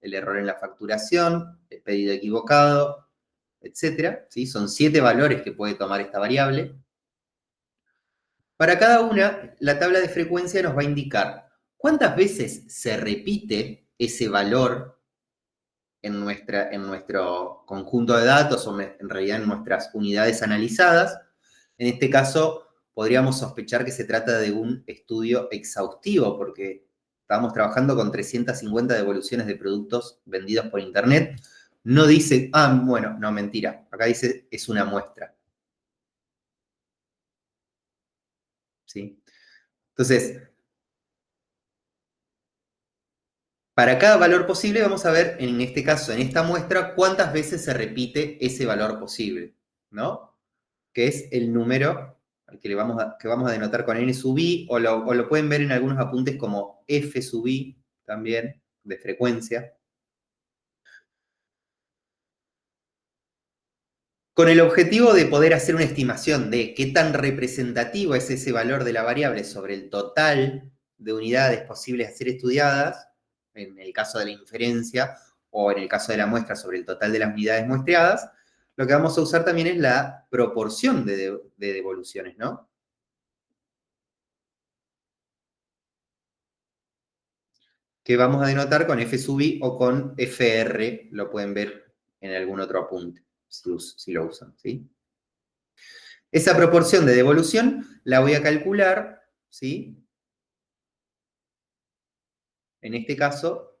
S1: el error en la facturación, el pedido equivocado, etc. ¿Sí? Son 7 valores que puede tomar esta variable. Para cada una, la tabla de frecuencia nos va a indicar cuántas veces se repite ese valor en nuestro conjunto de datos o en realidad en nuestras unidades analizadas. En este caso, podríamos sospechar que se trata de un estudio exhaustivo porque estamos trabajando con 350 devoluciones de productos vendidos por Internet. No dice, bueno, no, mentira. Acá dice, es una muestra. ¿Sí? Entonces, para cada valor posible vamos a ver, en este caso, en esta muestra, cuántas veces se repite ese valor posible, ¿no? Que es el número al que vamos a denotar con n sub i, o lo pueden ver en algunos apuntes como f sub i, también, de frecuencia. Con el objetivo de poder hacer una estimación de qué tan representativo es ese valor de la variable sobre el total de unidades posibles a ser estudiadas, en el caso de la inferencia, o en el caso de la muestra sobre el total de las unidades muestreadas, lo que vamos a usar también es la proporción de devoluciones, ¿no? Que vamos a denotar con f sub i o con fr, lo pueden ver en algún otro apunte, si lo usan, ¿sí? Esa proporción de devolución la voy a calcular, ¿sí? En este caso,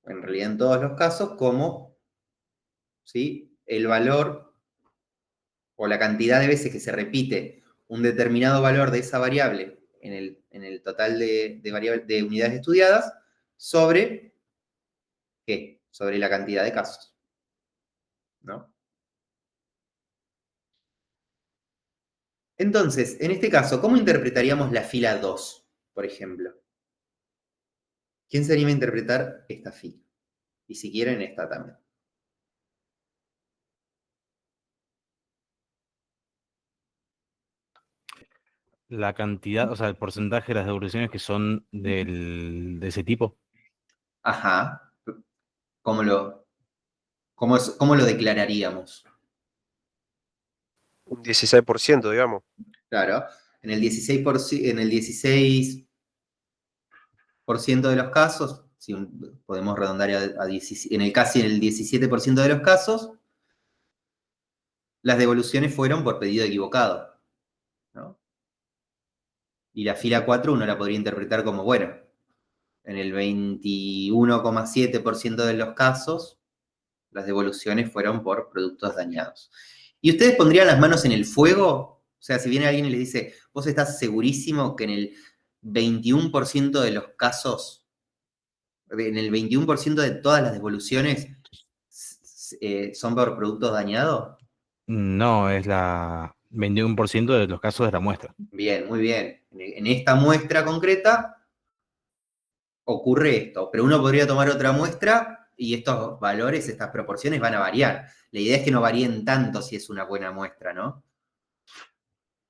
S1: en realidad en todos los casos, como, ¿sí? El valor o la cantidad de veces que se repite un determinado valor de esa variable en el total de unidades estudiadas sobre, ¿qué? Sobre la cantidad de casos, ¿no? Entonces, en este caso, ¿cómo interpretaríamos la fila 2, por ejemplo? ¿Quién se anima a interpretar esta fila? Y si quieren, esta también.
S8: La cantidad, o sea, el porcentaje de las devoluciones que son de ese tipo.
S1: Ajá. ¿Cómo lo declararíamos?
S4: Un 16%, digamos.
S1: Claro. En el 16%, de los casos, si podemos redondar en el casi en el 17% de los casos, las devoluciones fueron por pedido equivocado, ¿no? Y la fila 4 uno la podría interpretar como, bueno, en el 21,7% de los casos, las devoluciones fueron por productos dañados. ¿Y ustedes pondrían las manos en el fuego? O sea, si viene alguien y les dice, ¿vos estás segurísimo que en el 21% de los casos, en el 21% de todas las devoluciones son por productos dañados?
S8: No, es la 21% de los casos de la muestra.
S1: Bien, muy bien. En esta muestra concreta ocurre esto, pero uno podría tomar otra muestra y estos valores, estas proporciones van a variar. La idea es que no varíen tanto si es una buena muestra, ¿no?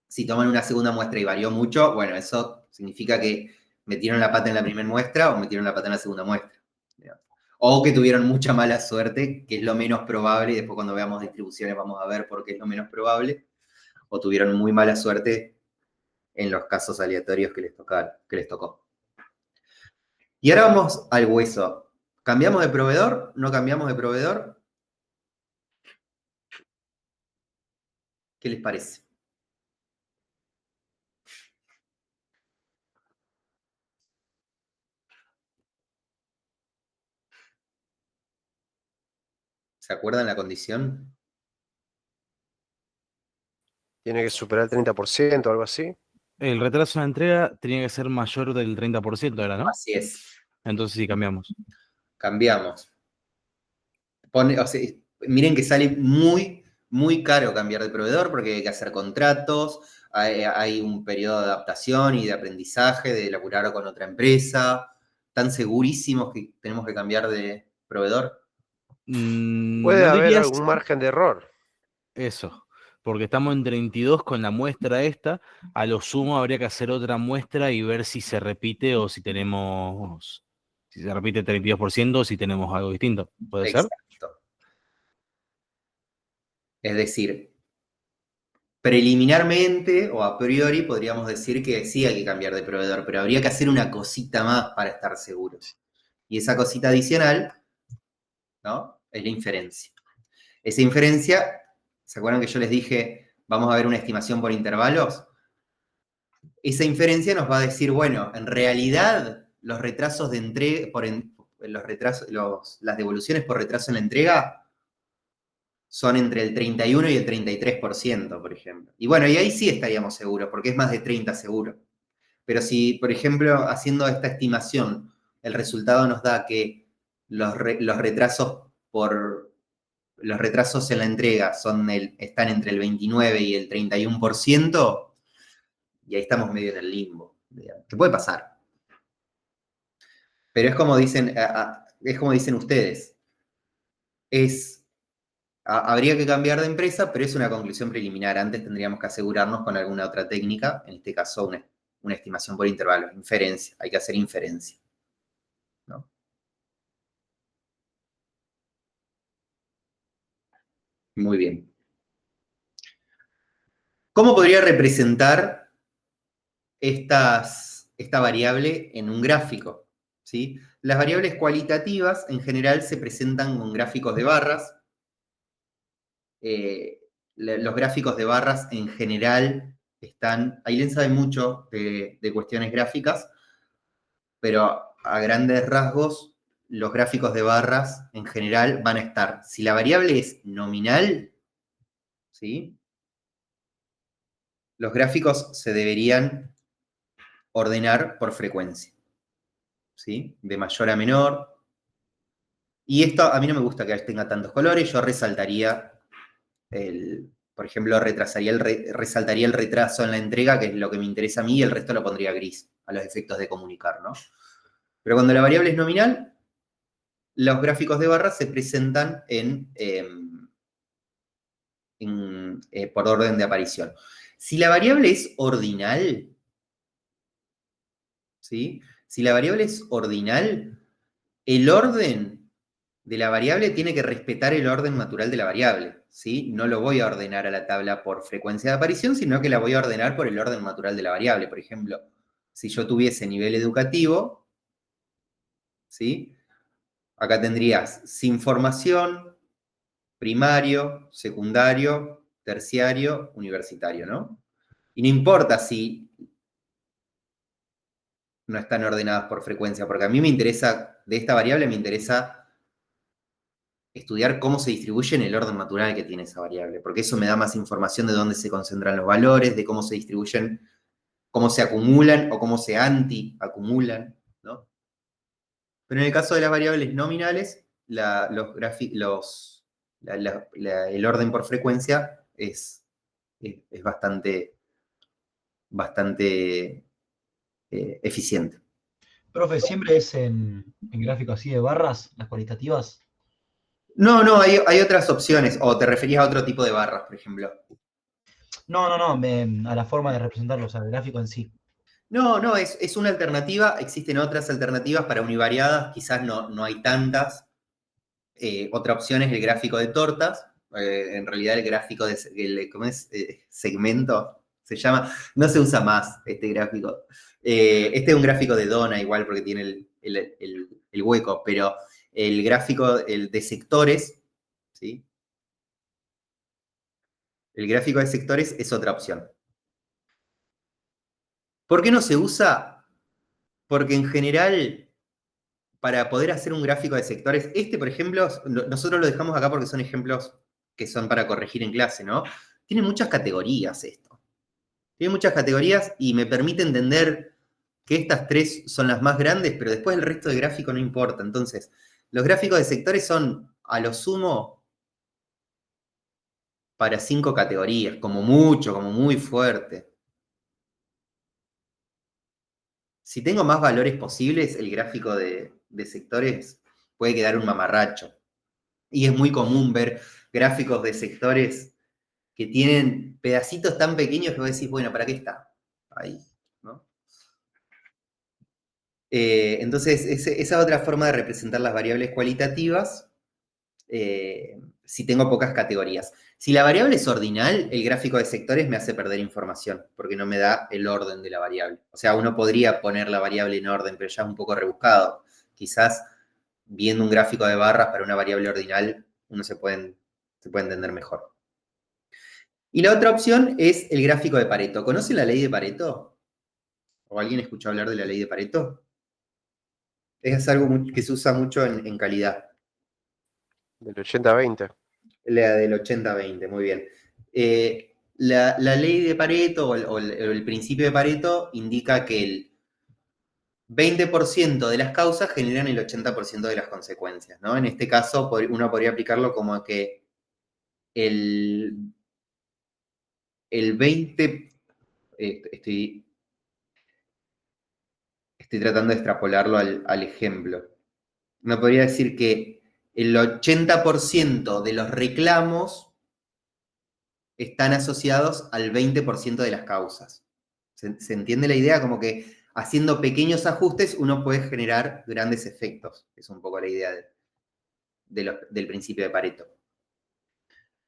S1: Si toman una segunda muestra y varió mucho, bueno, eso significa que metieron la pata en la primera muestra o metieron la pata en la segunda muestra. O que tuvieron mucha mala suerte, que es lo menos probable, y después cuando veamos distribuciones vamos a ver por qué es lo menos probable, o tuvieron muy mala suerte en los casos aleatorios que les tocó. Y ahora vamos al hueso. ¿Cambiamos de proveedor? ¿No cambiamos de proveedor? ¿Qué les parece? ¿Se acuerdan la condición?
S4: Tiene que superar el 30% o algo así.
S8: El retraso en la entrega tenía que ser mayor del 30%, ¿era, no?
S1: Así es.
S8: Entonces sí, cambiamos.
S1: Cambiamos. O sea, miren que sale muy, muy caro cambiar de proveedor porque hay que hacer contratos, hay un periodo de adaptación y de aprendizaje, de laburar con otra empresa. ¿Están segurísimos que tenemos que cambiar de proveedor?
S4: Puede
S8: No
S4: haber
S8: dirías
S4: algún margen de error.
S8: eso, porque estamos en 32 con la muestra esta. A lo sumo habría que hacer otra muestra y ver si se repite o si se repite el 32% o si tenemos algo distinto. ¿Puede ser?
S1: Exacto. Es decir, preliminarmente o a priori podríamos decir que sí hay que cambiar de proveedor, pero habría que hacer una cosita más para estar seguros. Y esa cosita adicional, ¿no? Es la inferencia. Esa inferencia, ¿se acuerdan que yo les dije, vamos a ver una estimación por intervalos? Esa inferencia nos va a decir, bueno, en realidad los retrasos de entrega, las devoluciones por retraso en la entrega son entre el 31 y el 33%, por ejemplo. Y bueno, y ahí sí estaríamos seguros, porque es más de 30 seguro. Pero si, por ejemplo, haciendo esta estimación, el resultado nos da que los retrasos en la entrega están entre el 29 y el 31%, y ahí estamos medio en el limbo, digamos. ¿Qué puede pasar? Pero es como dicen ustedes. Habría que cambiar de empresa, pero es una conclusión preliminar. Antes tendríamos que asegurarnos con alguna otra técnica, en este caso una estimación por intervalos, inferencia. Hay que hacer inferencia, ¿no? Muy bien. ¿Cómo podría representar esta variable en un gráfico? ¿Sí? Las variables cualitativas en general se presentan con gráficos de barras. Los gráficos de barras en general Ailén sabe mucho de cuestiones gráficas, pero a grandes rasgos, los gráficos de barras en general van a estar, si la variable es nominal, ¿sí? Los gráficos se deberían ordenar por frecuencia, ¿sí? De mayor a menor. Y esto a mí no me gusta que tenga tantos colores, yo resaltaría por ejemplo, resaltaría el retraso en la entrega, que es lo que me interesa a mí, y el resto lo pondría gris, a los efectos de comunicar, ¿no? Pero cuando la variable es nominal, los gráficos de barras se presentan por orden de aparición. Si la variable es ordinal, ¿sí? Si la variable es ordinal, el orden de la variable tiene que respetar el orden natural de la variable, ¿sí? No lo voy a ordenar a la tabla por frecuencia de aparición, sino que la voy a ordenar por el orden natural de la variable. Por ejemplo, si yo tuviese nivel educativo, ¿sí? Acá tendrías sin formación, primario, secundario, terciario, universitario, ¿no? Y no importa si no están ordenadas por frecuencia, porque a mí me interesa, de esta variable me interesa estudiar cómo se distribuye en el orden natural que tiene esa variable, porque eso me da más información de dónde se concentran los valores, de cómo se distribuyen, cómo se acumulan o cómo se anti-acumulan, ¿no? Pero en el caso de las variables nominales, el orden por frecuencia es bastante eficiente.
S6: Profe, ¿siempre es en gráfico así de barras, las cualitativas?
S1: No, hay otras opciones. O te referías a otro tipo de barras, por ejemplo.
S6: No, a la forma de representarlos, al gráfico en sí.
S1: No, es una alternativa. Existen otras alternativas para univariadas. Quizás no hay tantas. Otra opción es el gráfico de tortas. En realidad el gráfico ¿cómo es? Segmento se llama. No se usa más este gráfico. Este es un gráfico de dona igual porque tiene el hueco, pero el gráfico de sectores, ¿sí? El gráfico de sectores es otra opción. ¿Por qué no se usa? Porque en general, para poder hacer un gráfico de sectores, por ejemplo, nosotros lo dejamos acá porque son ejemplos que son para corregir en clase, ¿no? Tiene muchas categorías esto. Tiene muchas categorías y me permite entender que estas tres son las más grandes, pero después el resto de gráfico no importa. Entonces, los gráficos de sectores son, a lo sumo, para 5 categorías, como mucho, como muy fuerte. Si tengo más valores posibles, el gráfico de sectores puede quedar un mamarracho. Y es muy común ver gráficos de sectores que tienen pedacitos tan pequeños que vos decís, bueno, ¿para qué está? Ahí, ¿no? Entonces, esa otra forma de representar las variables cualitativas, si tengo pocas categorías. Si la variable es ordinal, el gráfico de sectores me hace perder información, porque no me da el orden de la variable. O sea, uno podría poner la variable en orden, pero ya es un poco rebuscado. Quizás viendo un gráfico de barras para una variable ordinal, uno se puede entender mejor. Y la otra opción es el gráfico de Pareto. ¿Conocen la ley de Pareto? ¿O alguien escuchó hablar de la ley de Pareto? Es algo que se usa mucho en calidad.
S4: Del 80-20.
S1: La del 80-20, muy bien. La ley de Pareto o el principio de Pareto indica que el 20% de las causas generan el 80% de las consecuencias, ¿no? En este caso, uno podría aplicarlo como que el 20... Estoy tratando de extrapolarlo al ejemplo. Uno podría decir que el 80% de los reclamos están asociados al 20% de las causas. ¿Se entiende la idea? Como que haciendo pequeños ajustes uno puede generar grandes efectos. Es un poco la idea del principio de Pareto.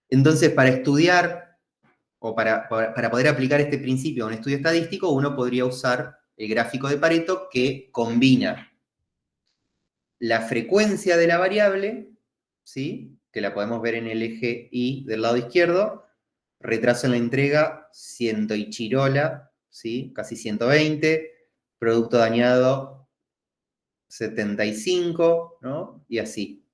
S1: Entonces, para estudiar o para poder aplicar este principio a un estudio estadístico, uno podría usar el gráfico de Pareto que combina la frecuencia de la variable, ¿sí? Que la podemos ver en el eje Y del lado izquierdo, retraso en la entrega, 100 y chirola, ¿sí? Casi 120, producto dañado, 75, ¿no? Y así.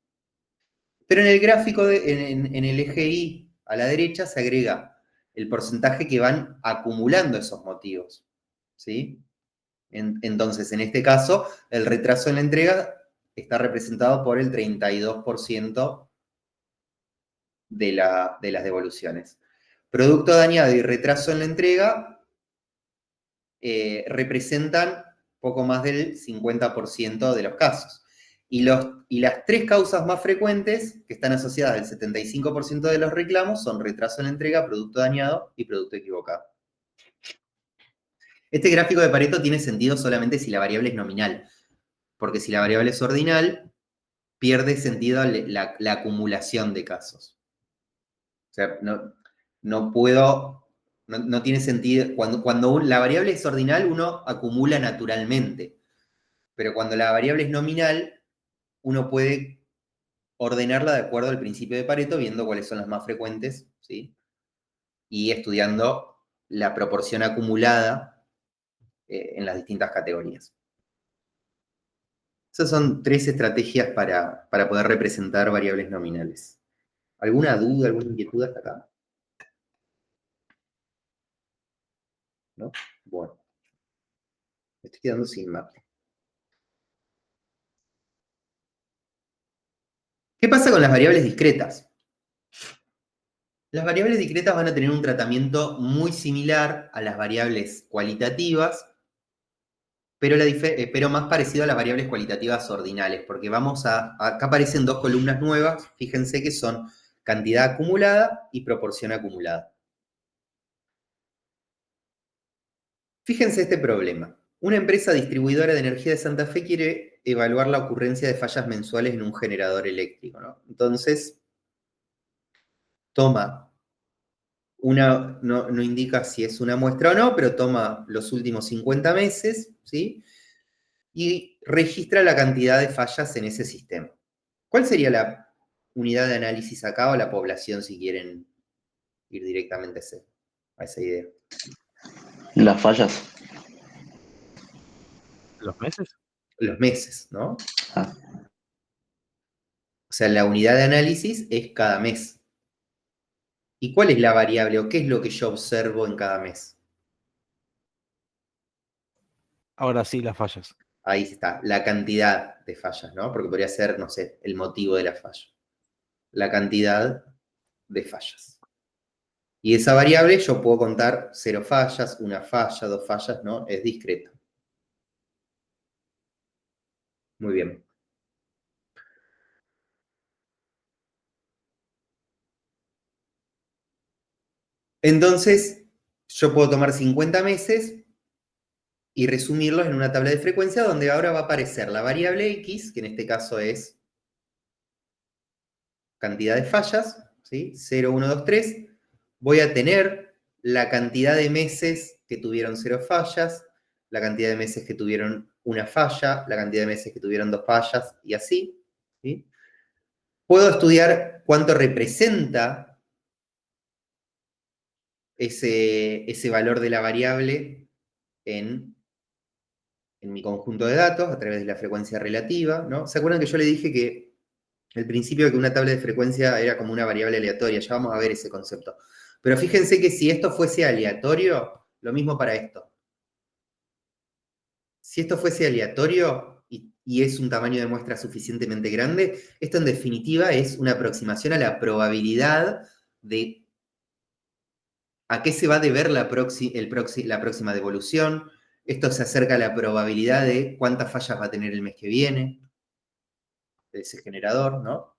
S1: Pero en el gráfico, en el eje Y a la derecha, se agrega el porcentaje que van acumulando esos motivos, ¿sí? Entonces, en este caso, el retraso en la entrega está representado por el 32% de las devoluciones. Producto dañado y retraso en la entrega representan poco más del 50% de los casos. Y las 3 causas más frecuentes que están asociadas al 75% de los reclamos son retraso en la entrega, producto dañado y producto equivocado. Este gráfico de Pareto tiene sentido solamente si la variable es nominal, porque si la variable es ordinal, pierde sentido la acumulación de casos. O sea, no tiene sentido. Cuando la variable es ordinal, uno acumula naturalmente. Pero cuando la variable es nominal, uno puede ordenarla de acuerdo al principio de Pareto, viendo cuáles son las más frecuentes, ¿sí? Y estudiando la proporción acumulada en las distintas categorías. Esas son 3 estrategias para poder representar variables nominales. ¿Alguna duda, alguna inquietud hasta acá? ¿No? Bueno. Me estoy quedando sin mapa. ¿Qué pasa con las variables discretas? Las variables discretas van a tener un tratamiento muy similar a las variables cualitativas, pero más parecido a las variables cualitativas ordinales, porque acá aparecen 2 columnas nuevas, fíjense que son cantidad acumulada y proporción acumulada. Fíjense este problema. Una empresa distribuidora de energía de Santa Fe quiere evaluar la ocurrencia de fallas mensuales en un generador eléctrico, ¿no? Entonces, toma no indica si es una muestra o no, pero toma los últimos 50 meses, ¿sí? Y registra la cantidad de fallas en ese sistema. ¿Cuál sería la unidad de análisis acá o la población si quieren ir directamente a esa idea?
S3: Las fallas.
S8: ¿Los meses?
S1: Los meses, ¿no?
S3: Ah.
S1: O sea, la unidad de análisis es cada mes. ¿Y cuál es la variable o qué es lo que yo observo en cada mes?
S8: Ahora sí, las fallas.
S1: Ahí está, la cantidad de fallas, ¿no? Porque podría ser, no sé, el motivo de la falla. La cantidad de fallas. Y esa variable yo puedo contar 0 fallas, 1 falla, 2 fallas, ¿no? Es discreta. Muy bien. Entonces, yo puedo tomar 50 meses y resumirlos en una tabla de frecuencia donde ahora va a aparecer la variable X, que en este caso es cantidad de fallas, ¿sí? 0, 1, 2, 3. Voy a tener la cantidad de meses que tuvieron 0 fallas, la cantidad de meses que tuvieron 1 falla, la cantidad de meses que tuvieron 2 fallas, y así, ¿sí? Puedo estudiar cuánto representa ese valor de la variable en mi conjunto de datos a través de la frecuencia relativa, ¿no? ¿Se acuerdan que yo le dije que el principio de que una tabla de frecuencia era como una variable aleatoria? Ya vamos a ver ese concepto. Pero fíjense que si esto fuese aleatorio, lo mismo para esto. Si esto fuese aleatorio y es un tamaño de muestra suficientemente grande, esto en definitiva es una aproximación a la probabilidad de a qué se va a deber la próxima devolución. Esto se acerca a la probabilidad de cuántas fallas va a tener el mes que viene de ese generador, ¿no?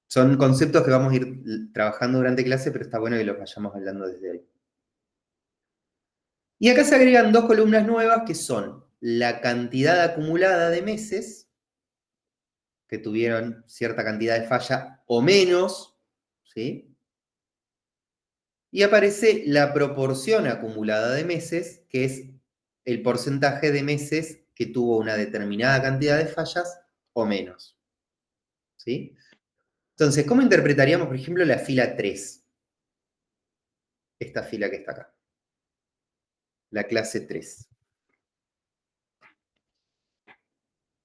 S1: Son conceptos que vamos a ir trabajando durante clase, pero está bueno que los vayamos hablando desde ahí. Y acá se agregan 2 columnas nuevas que son la cantidad acumulada de meses que tuvieron cierta cantidad de falla o menos, ¿sí? Y aparece la proporción acumulada de meses, que es el porcentaje de meses que tuvo una determinada cantidad de fallas o menos, ¿sí? Entonces, ¿cómo interpretaríamos, por ejemplo, la fila 3? Esta fila que está acá. La clase 3.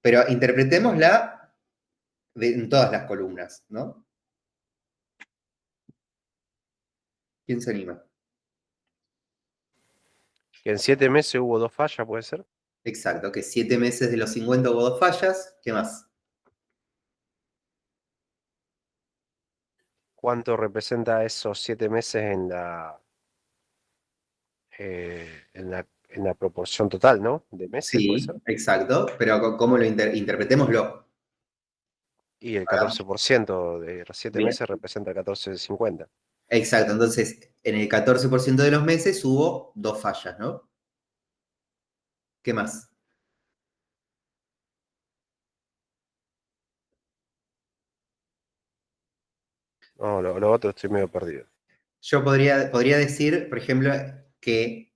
S1: Pero interpretémosla en todas las columnas, ¿no? ¿Quién se anima?
S4: Que en 7 meses hubo 2 fallas, ¿puede ser?
S1: Exacto, que 7 meses de los 50 hubo 2 fallas. ¿Qué más?
S4: ¿Cuánto representa esos 7 meses en En la proporción total, ¿no? De meses, puede
S1: Sí,
S4: ser.
S1: exacto, pero ¿cómo lo interpretémoslo?
S4: Y el 14% de los 7
S1: Bien.
S4: meses representa 14,50.
S1: Exacto, entonces en el 14% de los meses hubo 2 fallas, ¿no? ¿Qué más?
S4: No, lo otro estoy medio perdido.
S1: Yo podría decir, por ejemplo, que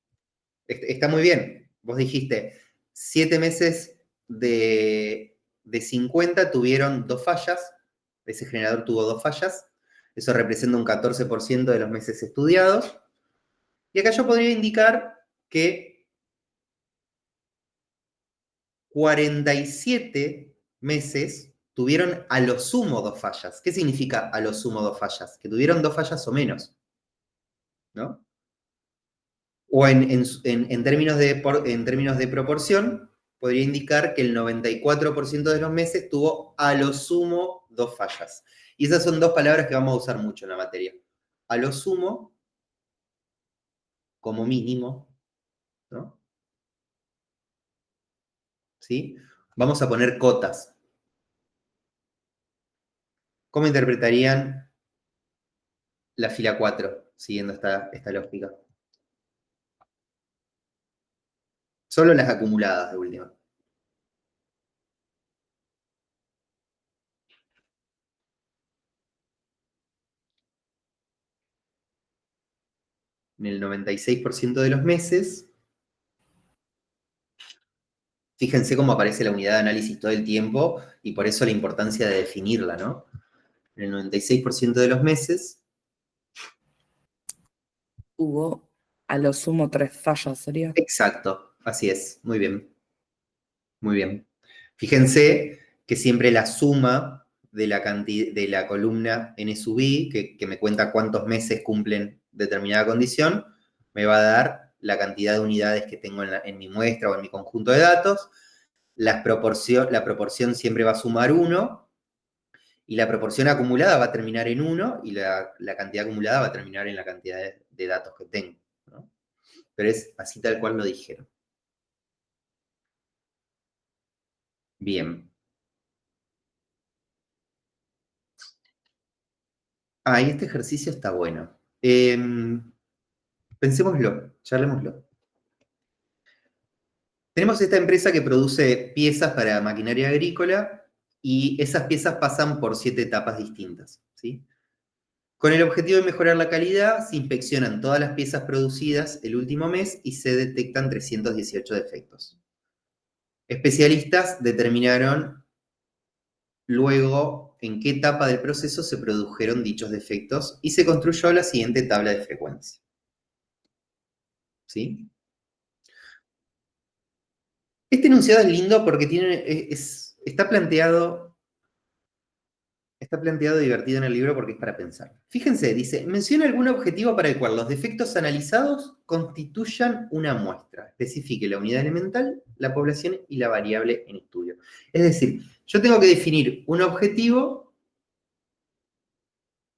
S1: está muy bien. Vos dijiste, 7 meses de 50 tuvieron 2 fallas. Ese generador tuvo 2 fallas. Eso representa un 14% de los meses estudiados. Y acá yo podría indicar que 47 meses tuvieron a lo sumo 2 fallas. ¿Qué significa a lo sumo 2 fallas? Que tuvieron 2 fallas o menos, ¿no? O en términos de proporción, podría indicar que el 94% de los meses tuvo a lo sumo 2 fallas. Y esas son 2 palabras que vamos a usar mucho en la materia. A lo sumo, como mínimo, ¿no? ¿Sí? Vamos a poner cotas. ¿Cómo interpretarían la fila 4, siguiendo esta lógica? Solo las acumuladas de última. En el 96% de los meses, fíjense cómo aparece la unidad de análisis todo el tiempo y por eso la importancia de definirla, ¿no? En el 96% de los meses,
S2: Hubo a lo sumo 3 fallas, ¿sería?
S1: exacto, así es, muy bien, muy bien. Fíjense que siempre la suma de la columna N sub I, que me cuenta cuántos meses cumplen determinada condición, me va a dar la cantidad de unidades que tengo en mi muestra o en mi conjunto de datos. La proporción siempre va a sumar 1, y la proporción acumulada va a terminar en 1, y la cantidad acumulada va a terminar en la cantidad de datos que tengo, ¿no? Pero es así tal cual lo dijeron. Bien. Ah, y este ejercicio está bueno. Pensémoslo, charlémoslo. Tenemos esta empresa que produce piezas para maquinaria agrícola y esas piezas pasan por 7 etapas distintas, ¿sí? Con el objetivo de mejorar la calidad, se inspeccionan todas las piezas producidas el último mes y se detectan 318 defectos. Especialistas determinaron luego en qué etapa del proceso se produjeron dichos defectos y se construyó la siguiente tabla de frecuencia. ¿Sí? Este enunciado es lindo porque está planteado divertido en el libro porque es para pensar. Fíjense, dice, menciona algún objetivo para el cual los defectos analizados constituyan una muestra. Especifique la unidad elemental, la población y la variable en estudio. Es decir, yo tengo que definir un objetivo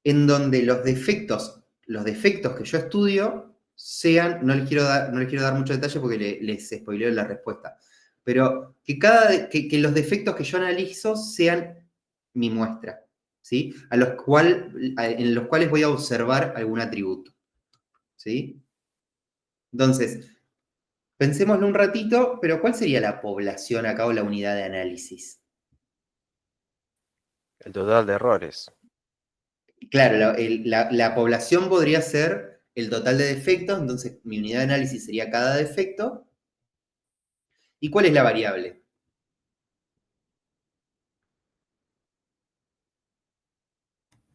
S1: en donde los defectos que yo estudio sean, no les quiero dar mucho detalle porque les spoileo la respuesta, pero que los defectos que yo analizo sean mi muestra, ¿sí? En los cuales voy a observar algún atributo, ¿sí? Entonces, pensémoslo un ratito, pero ¿cuál sería la población acá o la unidad de análisis?
S4: El total de errores.
S1: Claro, la población podría ser el total de defectos, entonces mi unidad de análisis sería cada defecto. ¿Y cuál es la variable?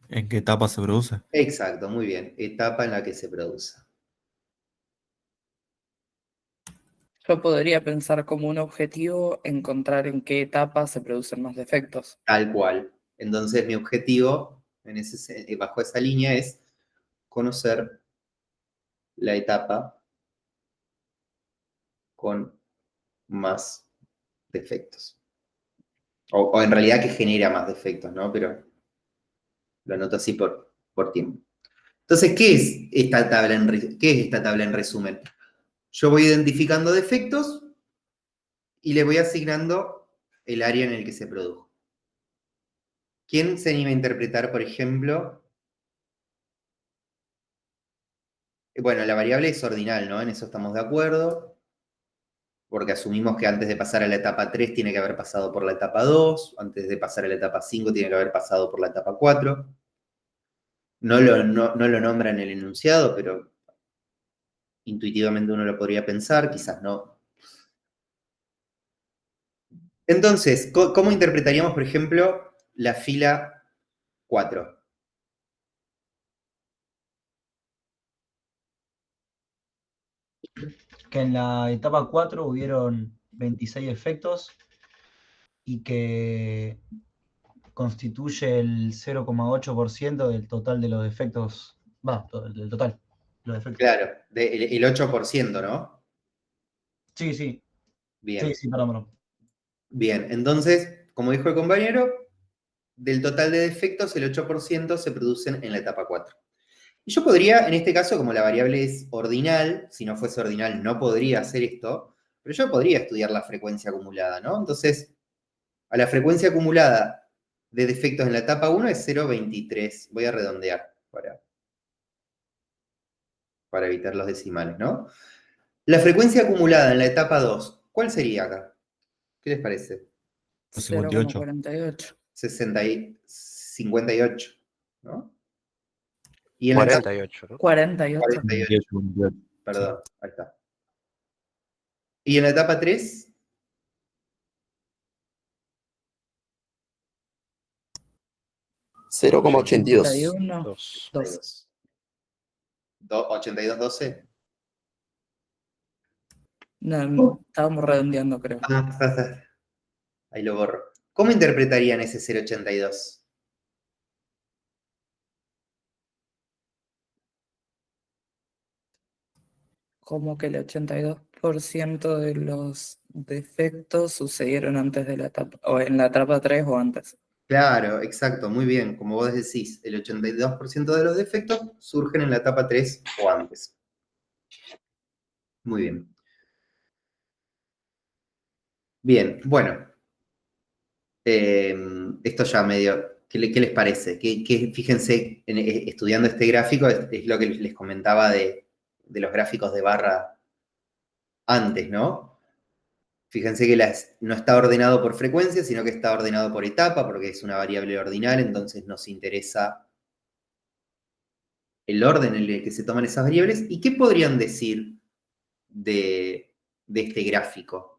S9: ¿En qué etapa se produce?
S1: Exacto, muy bien. Etapa en la que se produce.
S2: Yo podría pensar como un objetivo encontrar en qué etapa se producen más defectos.
S1: Tal cual. Entonces mi objetivo bajo esa línea es conocer la etapa con más defectos. O en realidad que genera más defectos, ¿no? Pero lo anoto así por tiempo. Entonces, ¿qué es esta tabla en resumen? Yo voy identificando defectos y les voy asignando el área en el que se produjo. ¿Quién se anima a interpretar, por ejemplo? Bueno, la variable es ordinal, ¿no? En eso estamos de acuerdo, porque asumimos que antes de pasar a la etapa 3 tiene que haber pasado por la etapa 2, antes de pasar a la etapa 5 tiene que haber pasado por la etapa 4. No lo nombra en el enunciado, pero intuitivamente uno lo podría pensar, quizás no. Entonces, ¿cómo interpretaríamos, por ejemplo, la fila 4?
S6: Que en la etapa 4 hubieron 26 efectos y que constituye el 0,8% del total de los defectos. Del total. Los defectos.
S1: Claro, el 8%, ¿no?
S6: Sí, sí.
S1: Bien.
S6: Sí, perdón.
S1: Bien, entonces, como dijo el compañero, del total de defectos, el 8% se producen en la etapa 4. Y yo podría, en este caso, como la variable es ordinal, si no fuese ordinal no podría hacer esto, pero yo podría estudiar la frecuencia acumulada, ¿no? Entonces, a la frecuencia acumulada de defectos en la etapa 1 es 0,23. Voy a redondear para evitar los decimales, ¿no? La frecuencia acumulada en la etapa 2, ¿cuál sería acá? ¿Qué les parece?
S9: 58.
S2: 0,48.
S1: 58, ¿no? Y en la etapa
S4: 48, ¿no?
S2: 48.
S1: 48, perdón, ahí está. ¿Y en la etapa 3?
S3: 0,82.
S2: 81.
S4: 2.
S2: 2.
S1: 82,12.
S2: No, estábamos redondeando, creo.
S1: Ahí lo borro. ¿Cómo interpretarían ese 0,82?
S2: Como que el 82% de los defectos sucedieron antes de la etapa, o en la etapa 3 o antes.
S1: Claro, exacto, muy bien. Como vos decís, el 82% de los defectos surgen en la etapa 3 o antes. Muy bien. Bien, bueno. Esto ya medio, ¿qué les parece? Fíjense, estudiando este gráfico, es lo que les comentaba de los gráficos de barra antes, ¿no? Fíjense que no está ordenado por frecuencia, sino que está ordenado por etapa, porque es una variable ordinal, entonces nos interesa el orden en el que se toman esas variables. ¿Y qué podrían decir de este gráfico?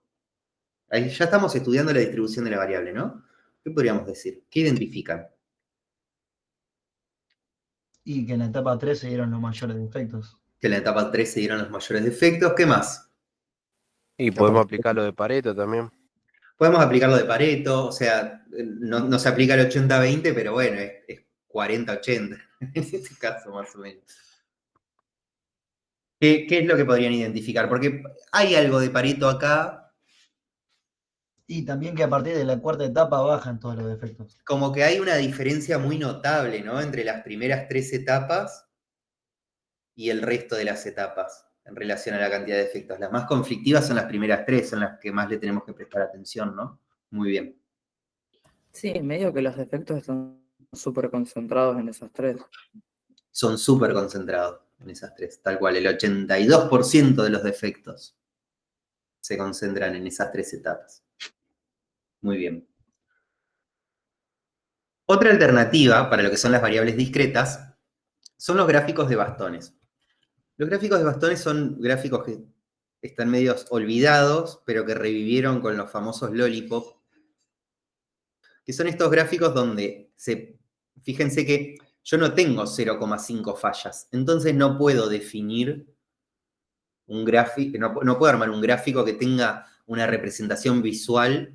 S1: Ahí ya estamos estudiando la distribución de la variable, ¿no? ¿Qué podríamos decir? ¿Qué identifican?
S6: Y que en la etapa 3 se dieron los mayores defectos.
S1: Que en la etapa 3 se dieron los mayores defectos. ¿Qué más?
S4: Y podemos aplicar lo de Pareto también.
S1: Podemos aplicar lo de Pareto, o sea, no se aplica el 80-20, pero bueno, es 40-80 en este caso más o menos. ¿Qué es lo que podrían identificar? Porque hay algo de Pareto acá.
S6: Y también que a partir de la cuarta etapa bajan todos los defectos.
S1: Como que hay una diferencia muy notable, ¿no? Entre las primeras 3 etapas y el resto de las etapas en relación a la cantidad de defectos. Las más conflictivas son las primeras 3, son las que más le tenemos que prestar atención, ¿no? Muy bien.
S2: Sí, medio que los defectos están súper concentrados en esas 3.
S1: Son súper concentrados en esas 3, tal cual. El 82% de los defectos se concentran en esas 3 etapas. Muy bien. Otra alternativa para lo que son las variables discretas son los gráficos de bastones. Los gráficos de bastones son gráficos que están medios olvidados, pero que revivieron con los famosos lollipop, que son estos gráficos donde fíjense que yo no tengo 0,5 fallas, entonces no puedo definir un gráfico, no puedo armar un gráfico que tenga una representación visual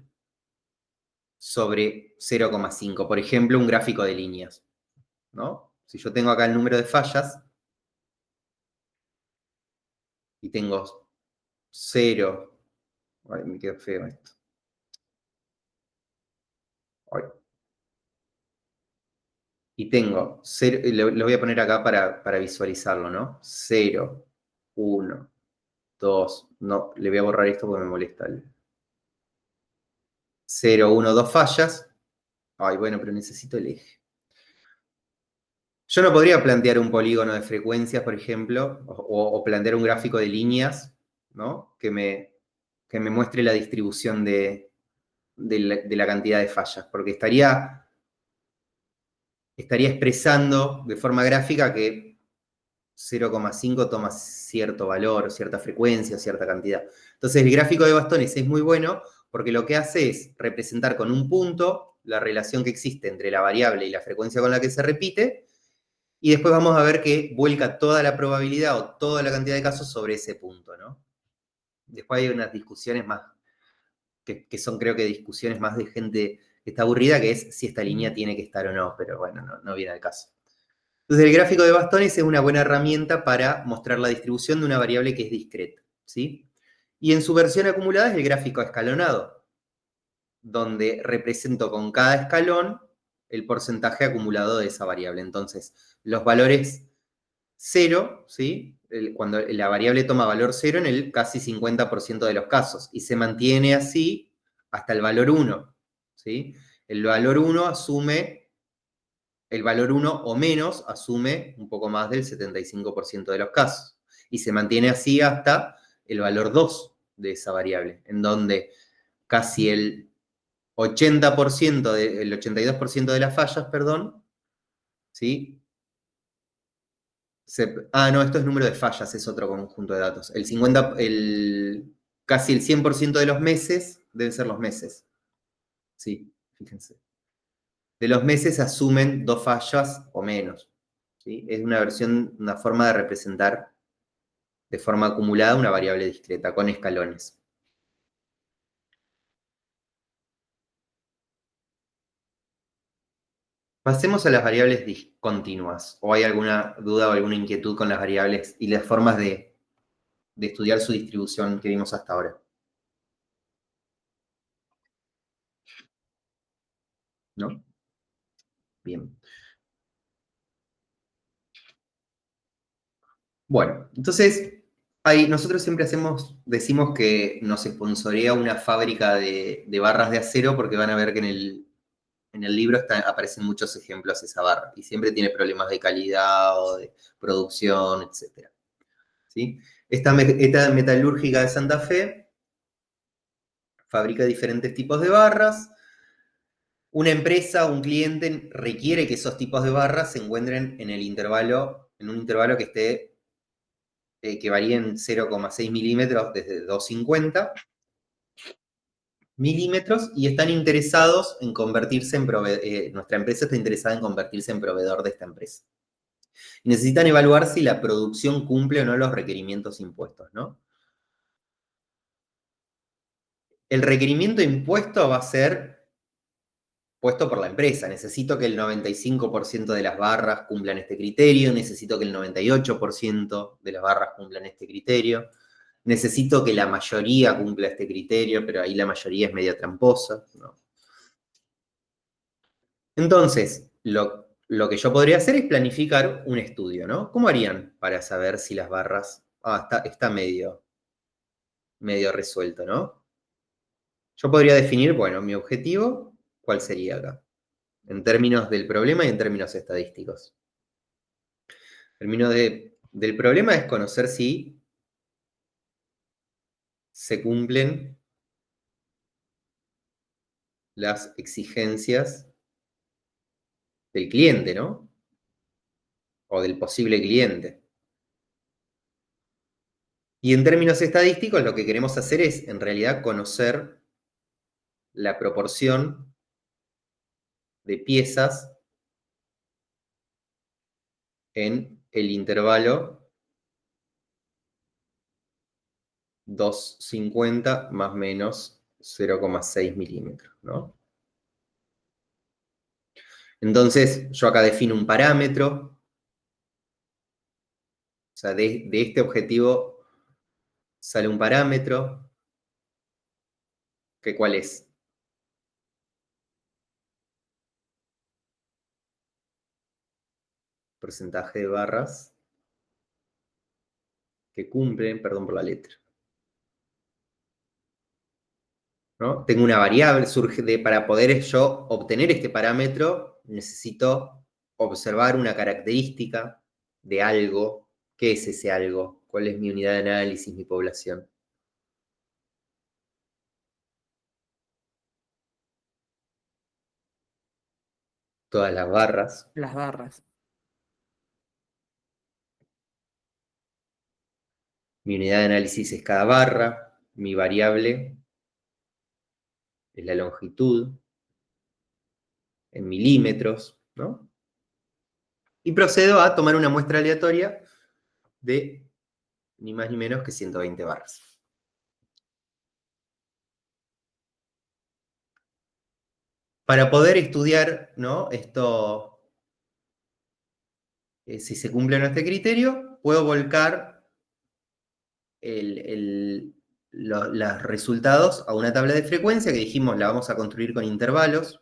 S1: sobre 0,5. Por ejemplo, un gráfico de líneas, ¿no? Si yo tengo acá el número de fallas y tengo 0, ay, me quedó feo esto. Ay. Y tengo 0, lo voy a poner acá para visualizarlo, ¿no? 0, 1, 2. No, le voy a borrar esto porque me molesta. 0, 1, 2 fallas. Ay, bueno, pero necesito el eje. Yo no podría plantear un polígono de frecuencias, por ejemplo, o plantear un gráfico de líneas, ¿no? Que me muestre la distribución de la cantidad de fallas, porque estaría expresando de forma gráfica que 0,5 toma cierto valor, cierta frecuencia, cierta cantidad. Entonces el gráfico de bastones es muy bueno porque lo que hace es representar con un punto la relación que existe entre la variable y la frecuencia con la que se repite, y después vamos a ver que vuelca toda la probabilidad o toda la cantidad de casos sobre ese punto, ¿no? Después hay unas discusiones más, que son creo que discusiones más de gente que está aburrida, que es si esta línea tiene que estar o no, pero bueno, no viene al caso. Entonces el gráfico de bastones es una buena herramienta para mostrar la distribución de una variable que es discreta, ¿sí? Y en su versión acumulada es el gráfico escalonado, donde represento con cada escalón el porcentaje acumulado de esa variable. Entonces, los valores 0, ¿sí? Cuando la variable toma valor 0 en el casi 50% de los casos, y se mantiene así hasta el valor 1, ¿sí? El valor 1 o menos asume un poco más del 75% de los casos, y se mantiene así hasta el valor 2 de esa variable, en donde casi el 80%, el 82% de las fallas, perdón, ¿sí? No, esto es número de fallas, es otro conjunto de datos. Casi el 100% de los meses deben ser los meses. Sí, fíjense. De los meses asumen 2 fallas o menos. ¿Sí? Es una forma de representar de forma acumulada una variable discreta con escalones. Pasemos a las variables discontinuas. ¿O hay alguna duda o alguna inquietud con las variables y las formas de estudiar su distribución que vimos hasta ahora? ¿No? Bien. Bueno, entonces, nosotros siempre decimos que nos sponsorea una fábrica de barras de acero porque van a ver que en el libro aparecen muchos ejemplos de esa barra y siempre tiene problemas de calidad o de producción, etc. ¿Sí? Esta metalúrgica de Santa Fe fabrica diferentes tipos de barras. Una empresa, un cliente requiere que esos tipos de barras se encuentren en un intervalo que varía en 0,6 milímetros desde 250 milímetros y están interesados en convertirse en nuestra empresa está interesada en convertirse en proveedor de esta empresa. Y necesitan evaluar si la producción cumple o no los requerimientos impuestos, ¿no? El requerimiento impuesto va a ser puesto por la empresa. Necesito que el 95% de las barras cumplan este criterio, necesito que el 98% de las barras cumplan este criterio, necesito que la mayoría cumpla este criterio, pero ahí la mayoría es media tramposa, ¿no? Entonces, lo que yo podría hacer es planificar un estudio, ¿no? ¿Cómo harían para saber si las barras... está medio resuelto, ¿no? Yo podría definir, bueno, mi objetivo, ¿cuál sería acá? En términos del problema y en términos estadísticos. El término del problema es conocer si se cumplen las exigencias del cliente, ¿no? O del posible cliente. Y en términos estadísticos lo que queremos hacer es, en realidad, conocer la proporción de piezas en el intervalo 250 más menos 0,6 milímetros, ¿no? Entonces, yo acá defino un parámetro. O sea, de este objetivo sale un parámetro. ¿Que cuál es? Porcentaje de barras que cumplen, perdón por la letra, ¿no? Tengo una variable, para poder yo obtener este parámetro, necesito observar una característica de algo. ¿Qué es ese algo? ¿Cuál es mi unidad de análisis, mi población? Todas las barras.
S2: Las barras.
S1: Mi unidad de análisis es cada barra. Mi variable es la longitud en milímetros, ¿no? Y procedo a tomar una muestra aleatoria de ni más ni menos que 120 barras. Para poder estudiar, ¿no? Esto, si se cumple este criterio, puedo volcar los resultados a una tabla de frecuencia que dijimos la vamos a construir con intervalos.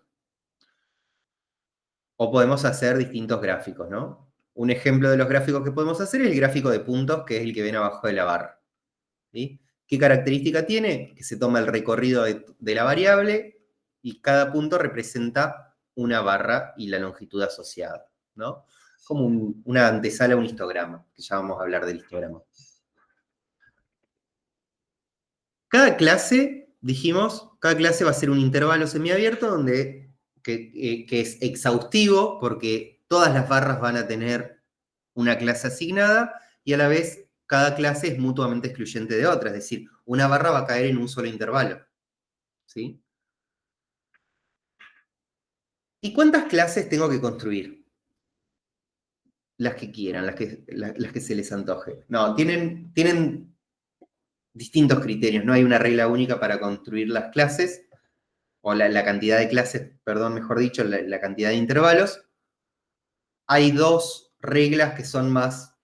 S1: O podemos hacer distintos gráficos, ¿no? Un ejemplo de los gráficos que podemos hacer es el gráfico de puntos, que es el que ven abajo de la barra. ¿Sí? ¿Qué característica tiene? Que se toma el recorrido de la variable y cada punto representa una barra y la longitud asociada, ¿no? Como una antesala a un histograma, que ya vamos a hablar del histograma. Cada clase, dijimos, cada clase va a ser un intervalo semiabierto que es exhaustivo porque todas las barras van a tener una clase asignada y a la vez cada clase es mutuamente excluyente de otra, es decir, una barra va a caer en un solo intervalo. ¿Sí? ¿Y cuántas clases tengo que construir? Las que quieran, las que se les antoje. No, tienen distintos criterios, no hay una regla única para construir las clases, o la cantidad de clases, perdón, mejor dicho, la cantidad de intervalos. Hay dos reglas que son más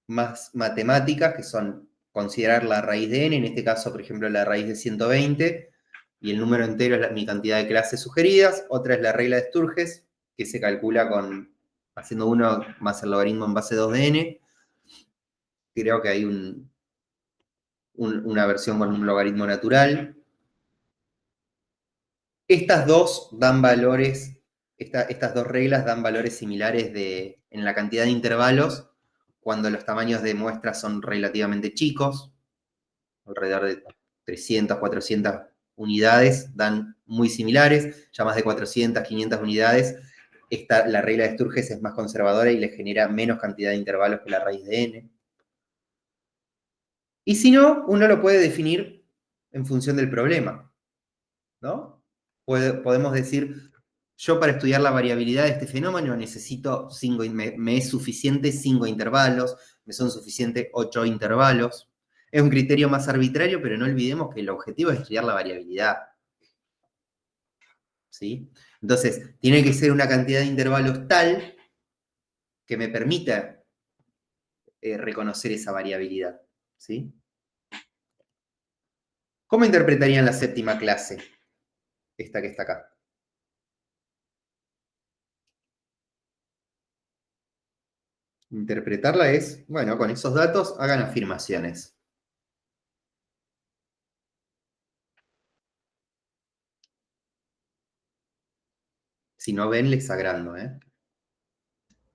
S1: matemáticas, que son considerar la raíz de n, en este caso, por ejemplo, la raíz de 120, y el número entero es mi cantidad de clases sugeridas. Otra es la regla de Sturges, que se calcula haciendo 1 más el logaritmo en base 2 de n. Creo que hay una versión con un logaritmo natural. Estas dos dan valores, estas dos reglas dan valores similares en la cantidad de intervalos cuando los tamaños de muestras son relativamente chicos, alrededor de 300, 400 unidades, dan muy similares, ya más de 400, 500 unidades, la regla de Sturges es más conservadora y le genera menos cantidad de intervalos que la raíz de n. Y si no, uno lo puede definir en función del problema, ¿no? Podemos decir, yo para estudiar la variabilidad de este fenómeno necesito me es suficiente 5 intervalos, me son suficientes 8 intervalos. Es un criterio más arbitrario, pero no olvidemos que el objetivo es estudiar la variabilidad. ¿Sí? Entonces, tiene que ser una cantidad de intervalos tal que me permita reconocer esa variabilidad. ¿Sí? ¿Cómo interpretarían la séptima clase? Esta que está acá. Interpretarla es, bueno, con esos datos hagan afirmaciones. Si no ven, les agrando, ¿eh?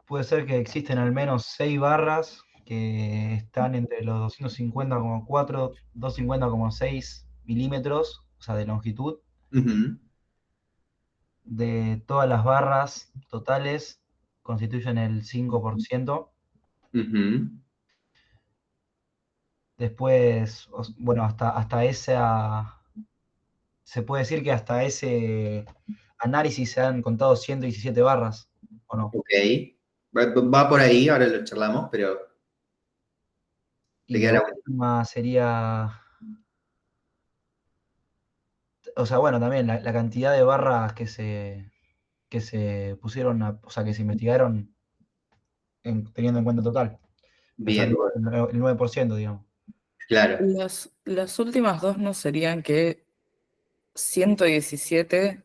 S6: Puede ser que existen al menos 6 barras que están entre los 250,4, 250,6 milímetros, o sea, de longitud.
S1: Uh-huh.
S6: De todas las barras totales constituyen el 5%.
S1: Uh-huh.
S6: Después, bueno, hasta esa... Se puede decir que hasta ese análisis se han contado 117 barras, ¿o no?
S1: Ok. Va por ahí, ahora lo charlamos, pero...
S6: Y la última sería... O sea, bueno, también la cantidad de barras que se pusieron, o sea, que se investigaron teniendo en cuenta el total.
S1: Bien.
S6: El 9%, digamos.
S1: Claro.
S2: Las últimas dos no serían que 117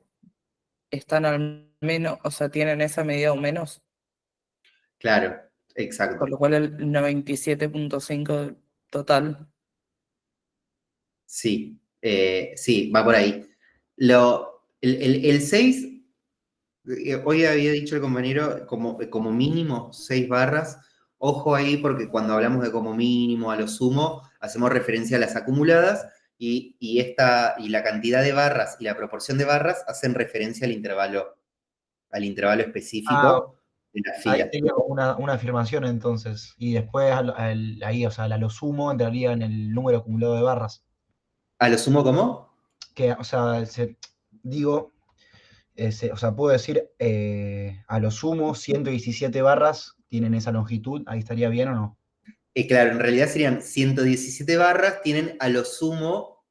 S2: están al menos, o sea, tienen esa medida o menos.
S1: Claro, exacto.
S2: Por lo cual el 97.5 total.
S1: Sí, Sí, va por ahí. El 6, hoy había dicho el compañero, como mínimo 6 barras. Ojo ahí, porque cuando hablamos de como mínimo, a lo sumo, hacemos referencia a las acumuladas y la cantidad de barras y la proporción de barras hacen referencia al intervalo específico de la
S6: Ahí
S1: fila.
S6: sería como una afirmación entonces. Y después ahí, o sea, a lo sumo entraría en el número acumulado de barras.
S1: ¿A lo sumo cómo?
S6: Que, o sea, digo, o sea, puedo decir a lo sumo 117 barras tienen esa longitud. ¿Ahí estaría bien o no?
S1: Claro, en realidad serían 117 barras, tienen a lo sumo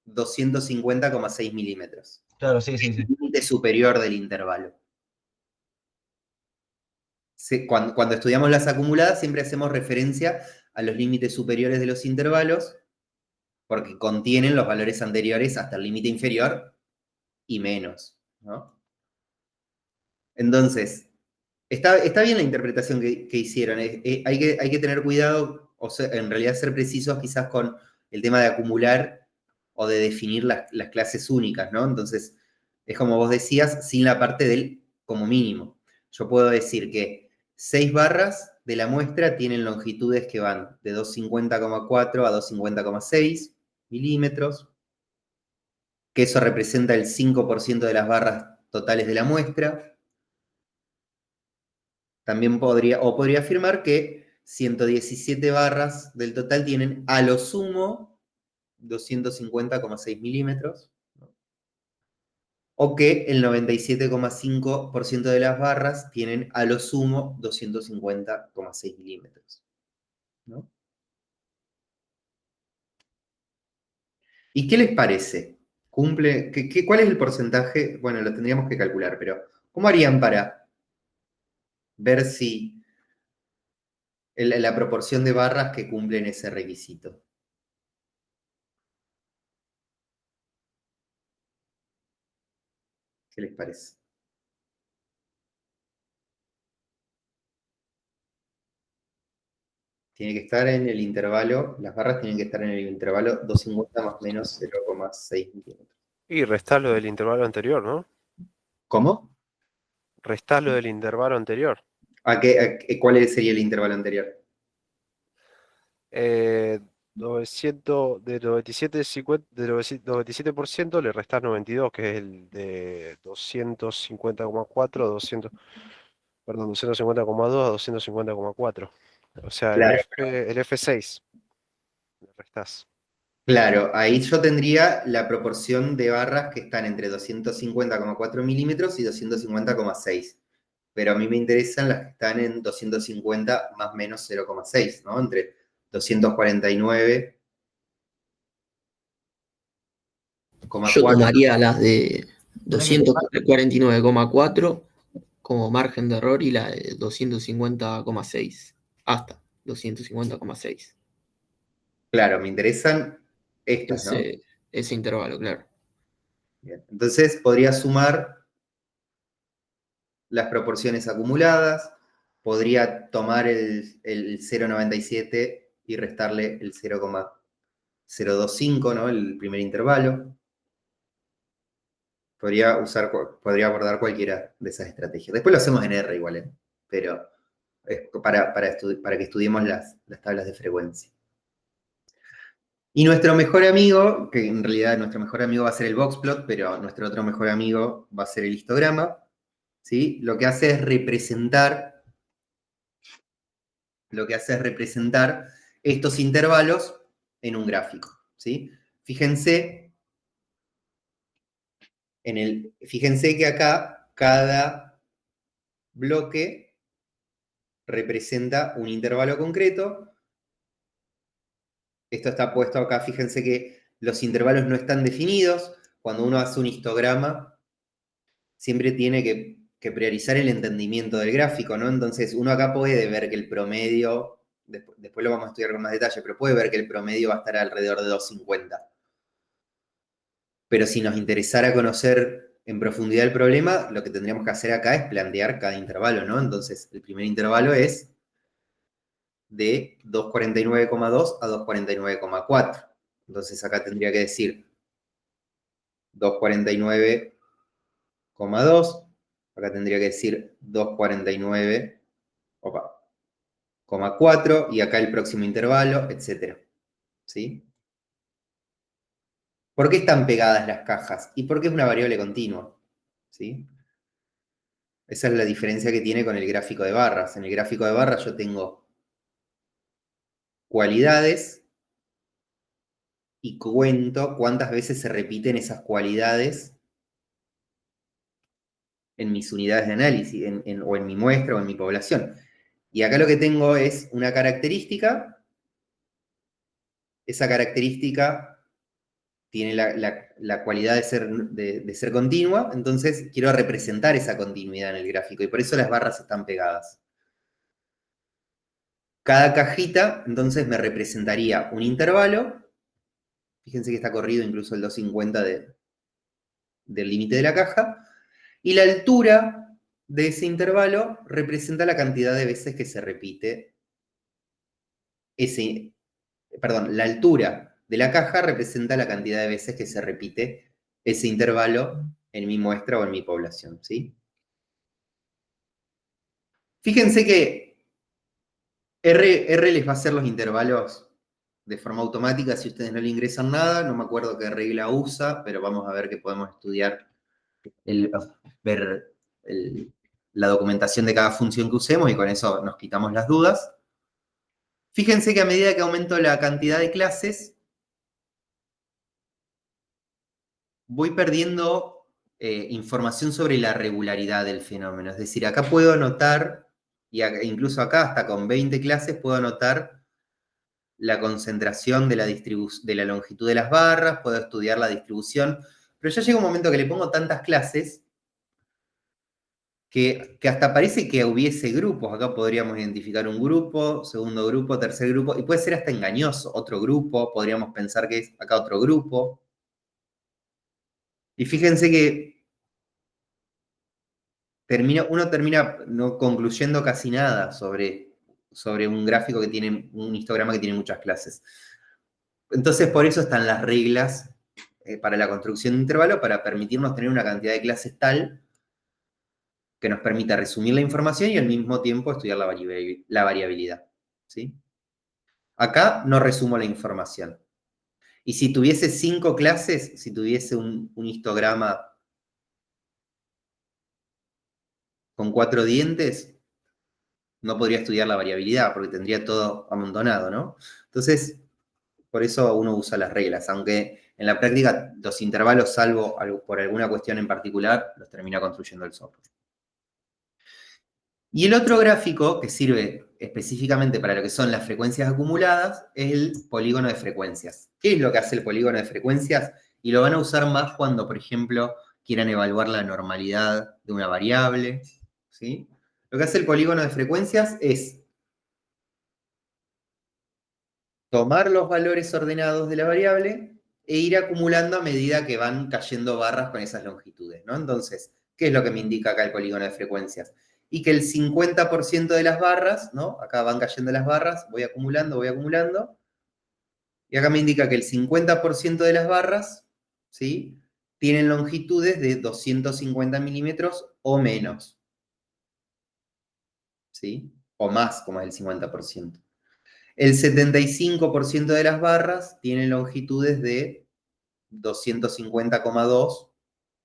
S1: 250,6 milímetros.
S6: Claro, sí, sí, sí.
S1: El límite superior del intervalo. Cuando estudiamos las acumuladas siempre hacemos referencia a los límites superiores de los intervalos porque contienen los valores anteriores hasta el límite inferior y menos, ¿no? Entonces, está bien la interpretación que hicieron. Hay que tener cuidado, o sea, en realidad ser precisos quizás con el tema de acumular o de definir las clases únicas, ¿no? Entonces, es como vos decías, sin la parte del como mínimo. Yo puedo decir que 6 barras de la muestra tienen longitudes que van de 250,4 a 250,6 milímetros, que eso representa el 5% de las barras totales de la muestra. También podría afirmar que 117 barras del total tienen a lo sumo 250,6 milímetros, ¿no? O que el 97,5% de las barras tienen a lo sumo 250,6 milímetros, ¿no? ¿Y qué les parece? ¿Cumple? ¿Cuál es el porcentaje? Bueno, lo tendríamos que calcular, pero ¿cómo harían para ver si la proporción de barras que cumplen ese requisito? ¿Qué les parece? Tiene que estar en el intervalo, las barras tienen que estar en el intervalo 250 más o menos 0,6 milímetros.
S4: Y restalo del intervalo anterior, ¿no?
S1: ¿Cómo?
S4: Restalo del intervalo anterior.
S1: ¿Cuál sería el intervalo anterior?
S4: 900, del 97% le restás 92, que es el de 250,4, 250,2 a 250,4. O sea,
S1: Claro,
S4: el F6 le restás.
S1: claro, ahí yo tendría la proporción de barras que están entre 250,4 milímetros y 250,6. Pero a mí me interesan las que están en 250 más menos 0,6, ¿no? Entre 249,4.
S3: Yo tomaría las de 249,4 como margen de error y la de 250,6 hasta 250,6.
S1: Claro, me interesan estas, ¿no?
S3: Ese intervalo, claro.
S1: Bien. Entonces podría sumar las proporciones acumuladas, podría tomar el 0,97 y restarle el 0,025, ¿no? El primer intervalo. Podría abordar cualquiera de esas estrategias. Después lo hacemos en R igual, ¿eh? Pero es para que estudiemos las tablas de frecuencia. Y nuestro mejor amigo, que en realidad nuestro mejor amigo va a ser el boxplot, pero nuestro otro mejor amigo va a ser el histograma, ¿sí? Lo que hace es representar estos intervalos en un gráfico, ¿sí? Fíjense que acá cada bloque representa un intervalo concreto. Esto está puesto acá, fíjense que los intervalos no están definidos. Cuando uno hace un histograma, siempre tiene que priorizar el entendimiento del gráfico, ¿no? Entonces, uno acá puede ver que el promedio, después lo vamos a estudiar con más detalle, pero puede ver que el promedio va a estar alrededor de 250. Pero si nos interesara conocer en profundidad el problema, lo que tendríamos que hacer acá es plantear cada intervalo, ¿no? Entonces, el primer intervalo es de 249,2 a 249,4. Entonces acá tendría que decir 249,2. Acá tendría que decir 249,4. Y acá el próximo intervalo, etc. ¿Sí? ¿Por qué están pegadas las cajas? Y porque es una variable continua. ¿Sí? Esa es la diferencia que tiene con el gráfico de barras. En el gráfico de barras yo tengo cualidades y cuento cuántas veces se repiten esas cualidades en mis unidades de análisis, o en mi muestra o en mi población. Y acá lo que tengo es una característica. Esa característica tiene la cualidad de ser continua, entonces quiero representar esa continuidad en el gráfico, y por eso las barras están pegadas. Cada cajita, entonces, me representaría un intervalo. Fíjense que está corrido incluso el 250 del límite de la caja. Y la altura de ese intervalo representa la cantidad de veces que se repite la altura de la caja representa la cantidad de veces que se repite ese intervalo en mi muestra o en mi población, ¿sí? Fíjense que R les va a hacer los intervalos de forma automática si ustedes no le ingresan nada. No me acuerdo qué regla usa, pero vamos a ver que podemos estudiar, ver la documentación de cada función que usemos, y con eso nos quitamos las dudas. Fíjense que a medida que aumento la cantidad de clases, voy perdiendo información sobre la regularidad del fenómeno. Es decir, acá puedo anotar, incluso acá hasta con 20 clases puedo anotar la concentración de la longitud de las barras, puedo estudiar la distribución, pero ya llega un momento que le pongo tantas clases que hasta parece que hubiese grupos. Acá podríamos identificar un grupo, segundo grupo, tercer grupo, y puede ser hasta engañoso. Otro grupo, podríamos pensar que es acá otro grupo. Y fíjense que uno termina no concluyendo casi nada sobre un gráfico que tiene, un histograma que tiene muchas clases. Entonces, por eso están las reglas para la construcción de intervalo, para permitirnos tener una cantidad de clases tal que nos permita resumir la información y al mismo tiempo estudiar la variabilidad. ¿Sí? Acá no resumo la información. Y si tuviese 5 clases, si tuviese un histograma con 4 dientes, no podría estudiar la variabilidad, porque tendría todo amontonado, ¿no? Entonces, por eso uno usa las reglas, aunque en la práctica los intervalos, salvo por alguna cuestión en particular, los termina construyendo el software. Y el otro gráfico que sirve específicamente para lo que son las frecuencias acumuladas es el polígono de frecuencias. ¿Qué es lo que hace el polígono de frecuencias? Y lo van a usar más cuando, por ejemplo, quieran evaluar la normalidad de una variable, ¿sí? Lo que hace el polígono de frecuencias es tomar los valores ordenados de la variable e ir acumulando a medida que van cayendo barras con esas longitudes, ¿no? Entonces, ¿qué es lo que me indica acá el polígono de frecuencias? Y que el 50% de las barras, ¿no? Acá van cayendo las barras, voy acumulando, y acá me indica que el 50% de las barras, ¿sí?, tienen longitudes de 250 milímetros o menos, ¿sí? O más, como es el 50%. El 75% de las barras tienen longitudes de 250,2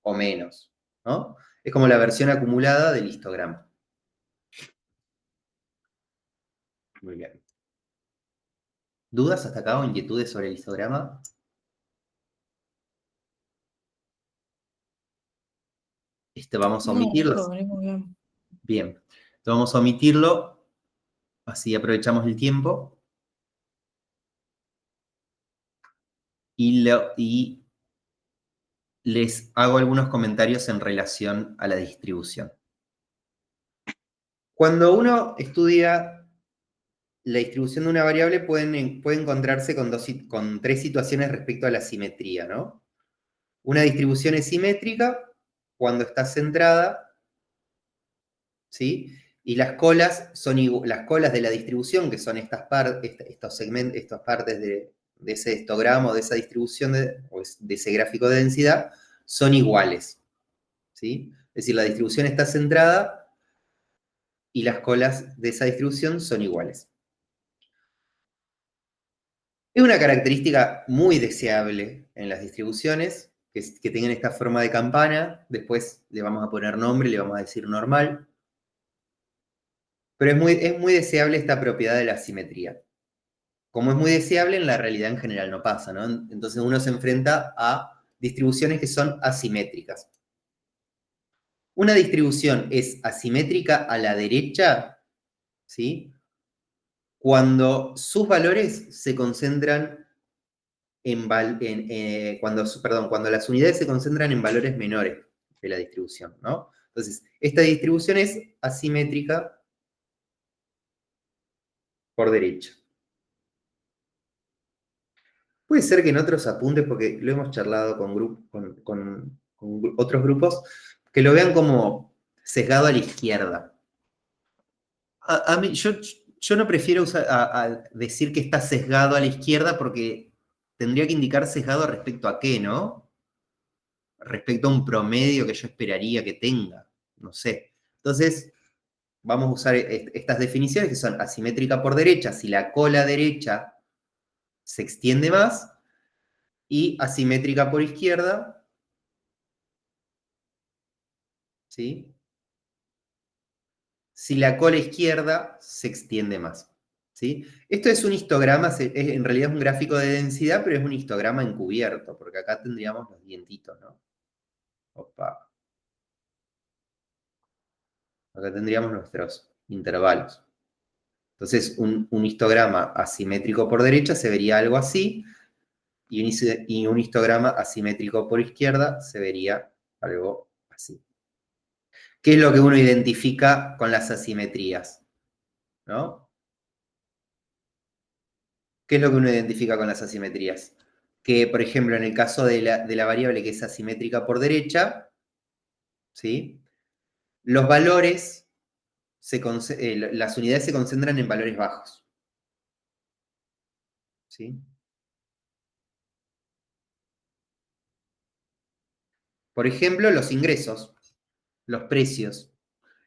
S1: o menos, ¿no? Es como la versión acumulada del histograma. Muy bien. ¿Dudas hasta acá o inquietudes sobre el histograma? Vamos a omitirlo.
S2: No, muy bien.
S1: Bien. Vamos a omitirlo, así aprovechamos el tiempo. Y les hago algunos comentarios en relación a la distribución. Cuando uno estudia la distribución de una variable, puede encontrarse con 3 situaciones respecto a la simetría, ¿no? Una distribución es simétrica cuando está centrada, ¿sí? Y las colas son las colas de la distribución, que son estas partes ese histograma o de esa distribución de ese gráfico de densidad son iguales, ¿sí? Es decir, la distribución está centrada y las colas de esa distribución son iguales. Es una característica muy deseable en las distribuciones, que tengan esta forma de campana. Después le vamos a poner nombre, le vamos a decir normal. Pero es muy deseable esta propiedad de la simetría. Como es muy deseable, en la realidad en general no pasa, ¿no? Entonces uno se enfrenta a distribuciones que son asimétricas. Una distribución es asimétrica a la derecha, ¿sí? Cuando sus valores se concentran cuando las unidades se concentran en valores menores de la distribución, ¿no? Entonces, esta distribución es asimétrica por derecha. Puede ser que en otros apuntes, porque lo hemos charlado con otros grupos, que lo vean como sesgado a la izquierda. A mí, yo no prefiero decir que está sesgado a la izquierda porque tendría que indicar sesgado respecto a qué, ¿no? Respecto a un promedio que yo esperaría que tenga, no sé. Entonces, vamos a usar estas definiciones que son asimétrica por derecha, si la cola derecha se extiende más, y asimétrica por izquierda, ¿sí? Si la cola izquierda se extiende más, ¿sí? Esto es un histograma, en realidad es un gráfico de densidad, pero es un histograma encubierto, porque acá tendríamos los dientitos, ¿no? Opa. Acá tendríamos nuestros intervalos. Entonces, un histograma asimétrico por derecha se vería algo así, y un histograma asimétrico por izquierda se vería algo así. ¿Qué es lo que uno identifica con las asimetrías? ¿No? ¿Qué es lo que uno identifica con las asimetrías? Que, por ejemplo, en el caso de la variable que es asimétrica por derecha, ¿sí? Los valores, las unidades se concentran en valores bajos. ¿Sí? Por ejemplo, los ingresos, los precios.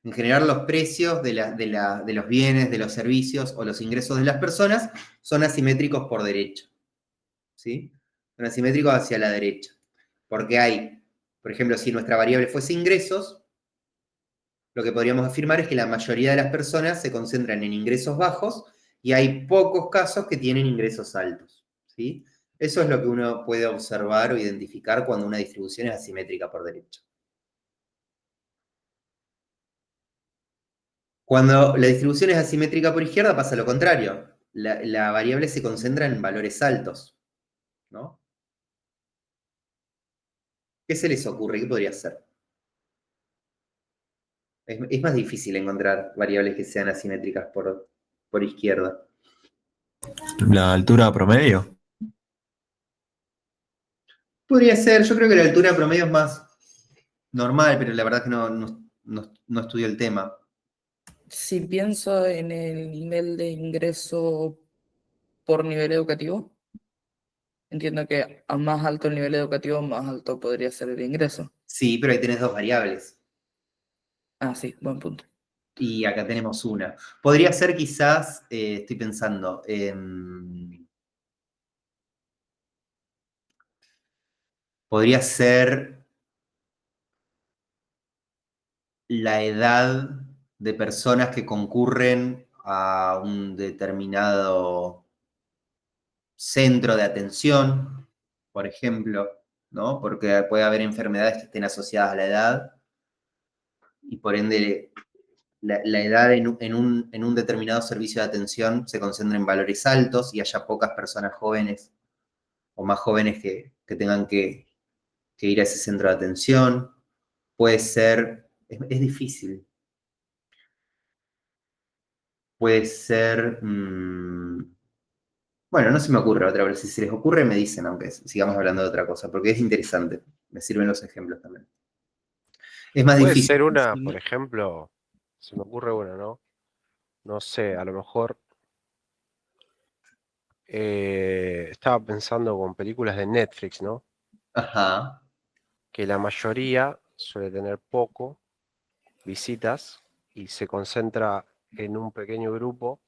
S1: En general, los precios de los bienes, de los servicios o los ingresos de las personas son asimétricos por derecha. ¿Sí? Son asimétricos hacia la derecha. Porque hay, por ejemplo, si nuestra variable fuese ingresos, lo que podríamos afirmar es que la mayoría de las personas se concentran en ingresos bajos y hay pocos casos que tienen ingresos altos. ¿Sí? Eso es lo que uno puede observar o identificar cuando una distribución es asimétrica por derecha. Cuando la distribución es asimétrica por izquierda pasa lo contrario. La variable se concentra en valores altos, ¿no? ¿Qué se les ocurre? ¿Qué podría ser? Es más difícil encontrar variables que sean asimétricas por izquierda.
S9: La altura promedio.
S1: Podría ser, yo creo que la altura promedio es más normal, pero la verdad es que no estudio el tema.
S2: Si pienso en el nivel de ingreso por nivel educativo, entiendo que a más alto el nivel educativo, más alto podría ser el ingreso.
S1: Sí, pero ahí tenés dos variables.
S2: Ah, sí, buen punto.
S1: Y acá tenemos una. Podría ser quizás, estoy pensando, podría ser la edad de personas que concurren a un determinado centro de atención, por ejemplo, ¿no? Porque puede haber enfermedades que estén asociadas a la edad y por ende la edad en un determinado servicio de atención se concentra en valores altos y haya pocas personas jóvenes o más jóvenes que tengan que ir a ese centro de atención. Puede ser, es difícil. Puede ser, bueno, no se me ocurre otra, pero si se les ocurre me dicen, aunque sigamos hablando de otra cosa, porque es interesante. Me sirven los ejemplos también. Es más
S4: Puede
S1: difícil.
S4: ser una, por ejemplo, se me ocurre una, ¿no? No sé, a lo mejor Estaba pensando con películas de Netflix, ¿no?
S1: Ajá.
S4: Que la mayoría suele tener poco visitas y se concentra en un pequeño grupo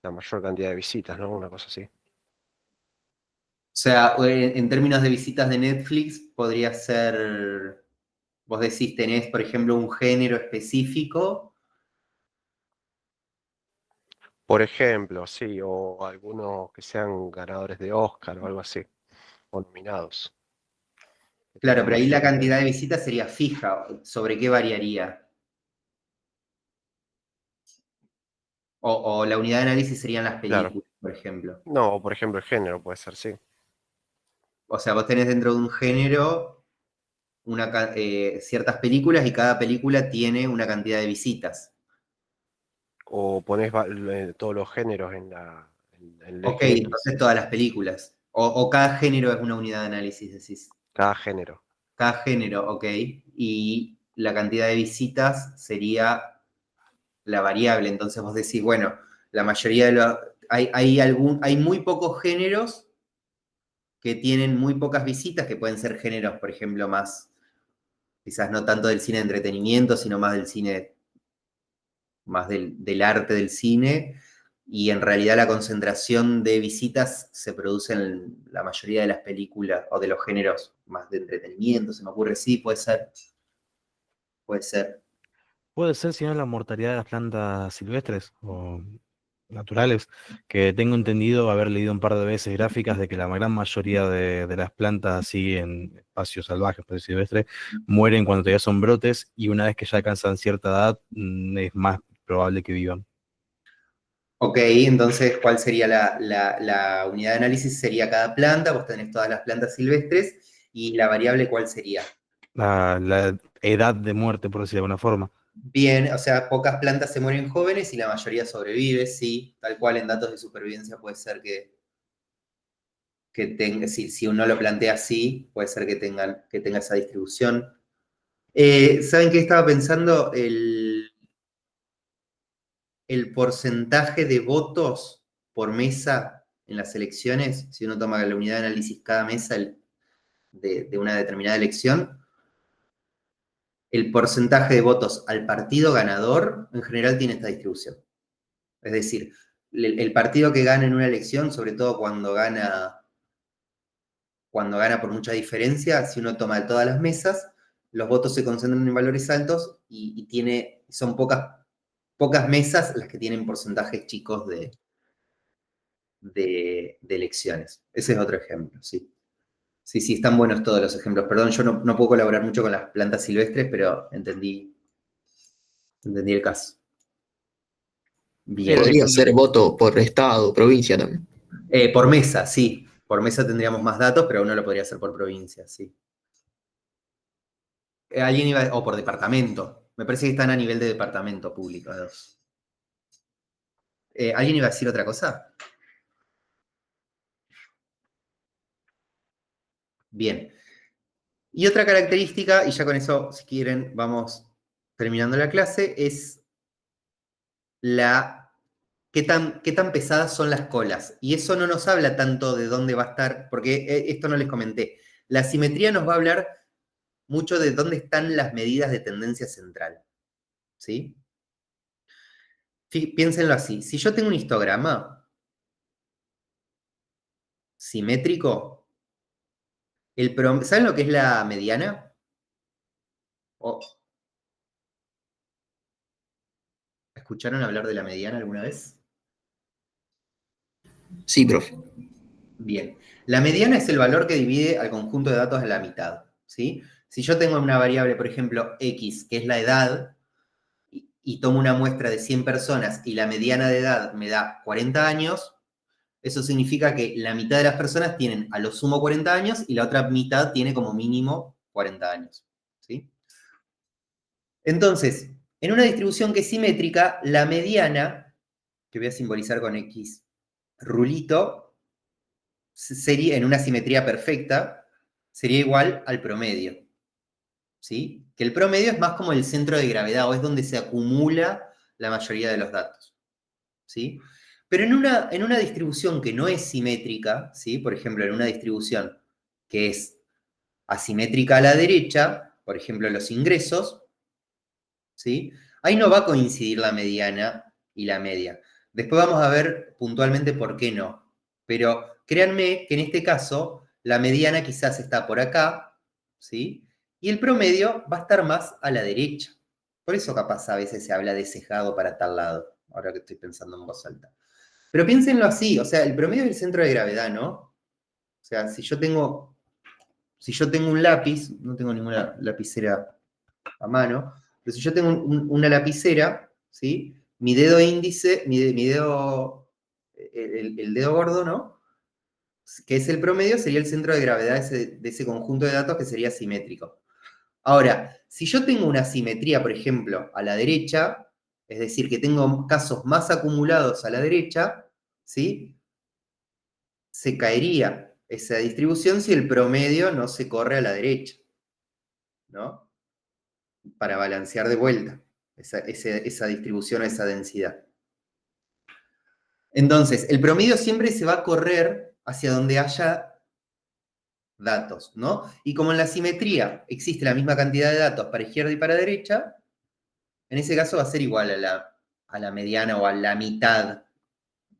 S4: la mayor cantidad de visitas, ¿no? Una cosa así.
S1: O sea, en términos de visitas de Netflix, podría ser, vos decís, tenés, por ejemplo, un género específico.
S4: Por ejemplo, sí, o algunos que sean ganadores de Oscar o algo así, o nominados. Que
S1: Claro,
S4: tengan
S1: pero ahí la
S4: mayor-
S1: cantidad de visitas sería fija. ¿Sobre qué variaría? O la unidad de análisis serían las
S4: Claro.
S1: películas, por ejemplo.
S4: No, por ejemplo, el género puede ser, sí.
S1: O sea, vos tenés dentro de un género ciertas películas y cada película tiene una cantidad de visitas.
S4: O pones todos los géneros en
S1: Ok,
S4: X,
S1: entonces todas las películas. O cada género es una unidad de análisis, decís.
S4: cada género.
S1: Cada género, ok. Y la cantidad de visitas sería la variable. Entonces vos decís, bueno, la mayoría de los... hay muy pocos géneros que tienen muy pocas visitas, que pueden ser géneros, por ejemplo, más, quizás no tanto del cine de entretenimiento, sino más del cine, más del arte del cine. Y en realidad la concentración de visitas se produce en la mayoría de las películas o de los géneros más de entretenimiento, se me ocurre, sí, puede ser. Puede ser.
S8: Puede ser, si no, la mortalidad de las plantas silvestres o naturales, que tengo entendido haber leído un par de veces gráficas de que la gran mayoría de las plantas así en espacios salvajes, espacios silvestres, mueren cuando todavía son brotes y una vez que ya alcanzan cierta edad es más probable que vivan.
S1: Ok, entonces, ¿cuál sería la unidad de análisis? Sería cada planta, vos tenés todas las plantas silvestres, y la variable, ¿cuál sería?
S8: La edad de muerte, por decirlo de alguna forma.
S1: Bien, o sea, pocas plantas se mueren jóvenes y la mayoría sobrevive, sí, tal cual en datos de supervivencia puede ser que tenga, si uno lo plantea así, puede ser que tenga esa distribución. ¿Saben qué estaba pensando? El porcentaje de votos por mesa en las elecciones, si uno toma la unidad de análisis cada mesa de una determinada elección, el porcentaje de votos al partido ganador en general tiene esta distribución. Es decir, el partido que gana en una elección, sobre todo cuando gana por mucha diferencia, si uno toma todas las mesas, los votos se concentran en valores altos y son pocas mesas las que tienen porcentajes chicos de elecciones. Ese es otro ejemplo, sí. Sí, sí, están buenos todos los ejemplos. Perdón, yo no puedo colaborar mucho con las plantas silvestres, pero entendí el caso.
S8: Sí, el
S1: Bien.
S3: Podría
S8: ejemplo
S3: ser voto por estado, provincia también.
S1: Por mesa, sí. Por mesa tendríamos más datos, pero uno lo podría hacer por provincia, sí. O por departamento. Me parece que están a nivel de departamento publicados. ¿Alguien iba a decir otra cosa? Bien. Y otra característica, y ya con eso, si quieren, vamos terminando la clase, es qué tan pesadas son las colas. Y eso no nos habla tanto de dónde va a estar, porque esto no les comenté. La simetría nos va a hablar mucho de dónde están las medidas de tendencia central. ¿Sí? Piénsenlo así. Si yo tengo un histograma simétrico, ¿saben lo que es la mediana? ¿Escucharon hablar de la mediana alguna vez?
S3: Sí, profe.
S1: Bien. La mediana es el valor que divide al conjunto de datos a la mitad, ¿sí? Si yo tengo una variable, por ejemplo, x, que es la edad, y tomo una muestra de 100 personas y la mediana de edad me da 40 años, eso significa que la mitad de las personas tienen a lo sumo 40 años y la otra mitad tiene como mínimo 40 años, ¿sí? Entonces, en una distribución que es simétrica, la mediana, que voy a simbolizar con X rulito, sería, en una simetría perfecta, sería igual al promedio. ¿Sí? Que el promedio es más como el centro de gravedad, o es donde se acumula la mayoría de los datos. ¿Sí? Pero en una distribución que no es simétrica, ¿sí? Por ejemplo, en una distribución que es asimétrica a la derecha, por ejemplo, los ingresos, ¿sí? Ahí no va a coincidir la mediana y la media. Después vamos a ver puntualmente por qué no. Pero créanme que en este caso, la mediana quizás está por acá, ¿sí? Y el promedio va a estar más a la derecha. Por eso capaz a veces se habla de sesgado para tal lado, ahora que estoy pensando en voz alta. Pero piénsenlo así, o sea, el promedio es el centro de gravedad, ¿no? O sea, si yo tengo un lápiz, no tengo ninguna lapicera a mano, pero si yo tengo una lapicera, ¿sí? Mi dedo índice, el dedo gordo, ¿no? Que es el promedio, sería el centro de gravedad de ese conjunto de datos que sería simétrico. Ahora, si yo tengo una simetría, por ejemplo, a la derecha, es decir, que tengo casos más acumulados a la derecha, ¿sí? Se caería esa distribución si el promedio no se corre a la derecha, ¿no? Para balancear de vuelta esa distribución, esa densidad. Entonces, el promedio siempre se va a correr hacia donde haya datos, ¿no? Y como en la simetría existe la misma cantidad de datos para izquierda y para derecha, en ese caso va a ser igual a la mediana o a la mitad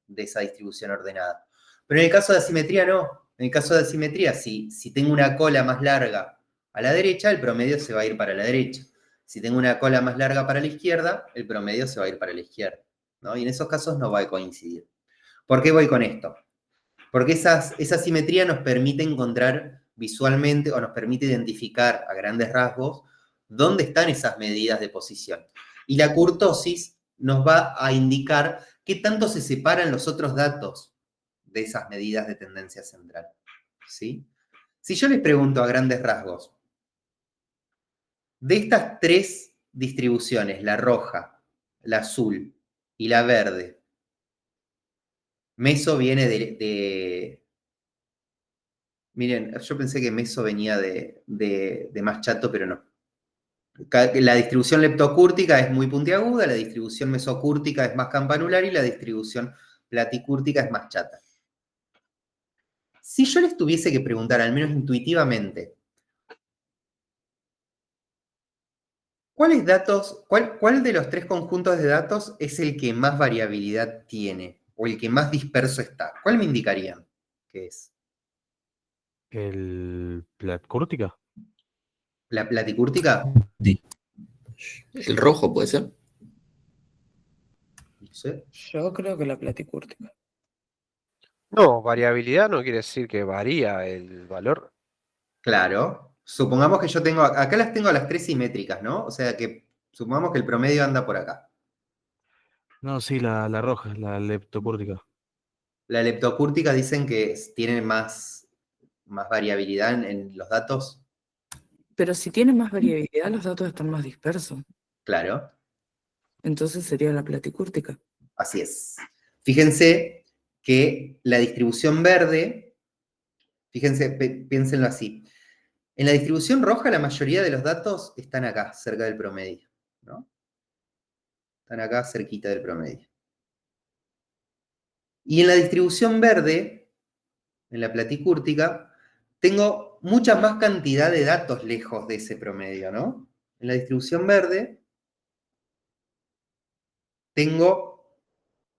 S1: de esa distribución ordenada. Pero en el caso de asimetría no. En el caso de asimetría, si tengo una cola más larga a la derecha, el promedio se va a ir para la derecha. Si tengo una cola más larga para la izquierda, el promedio se va a ir para la izquierda, ¿no? Y en esos casos no va a coincidir. ¿Por qué voy con esto? Porque esa simetría nos permite encontrar visualmente o nos permite identificar a grandes rasgos dónde están esas medidas de posición. Y la kurtosis nos va a indicar qué tanto se separan los otros datos de esas medidas de tendencia central, ¿sí? Si yo les pregunto a grandes rasgos, de estas tres distribuciones, la roja, la azul y la verde, meso viene de... Miren, yo pensé que meso venía de más chato, pero no. La distribución leptocúrtica es muy puntiaguda, la distribución mesocúrtica es más campanular y la distribución platicúrtica es más chata. Si yo les tuviese que preguntar, al menos intuitivamente, ¿cuál de los tres conjuntos de datos es el que más variabilidad tiene o el que más disperso está? ¿Cuál me indicarían que es?
S8: ¿El Platcúrtica?
S1: ¿La platicúrtica?
S9: Sí.
S3: El rojo puede ser.
S1: No sé.
S2: Yo creo que la platicúrtica.
S4: No, variabilidad no quiere decir que varía el valor.
S1: Claro. Supongamos que yo tengo, acá las tengo a las tres simétricas, ¿no? O sea que supongamos que el promedio anda por acá.
S8: No, sí, la roja, la leptocúrtica.
S1: La leptocúrtica dicen que tiene más variabilidad en los datos.
S2: Pero si tiene más variabilidad, los datos están más dispersos.
S1: Claro,
S2: Entonces sería la platicúrtica.
S1: así es. Fíjense que la distribución verde, fíjense, piénsenlo así. En la distribución roja la mayoría de los datos están acá, cerca del promedio, ¿no? Están acá cerquita del promedio. Y en la distribución verde, en la platicúrtica, tengo mucha más cantidad de datos lejos de ese promedio, ¿no? En la distribución verde tengo,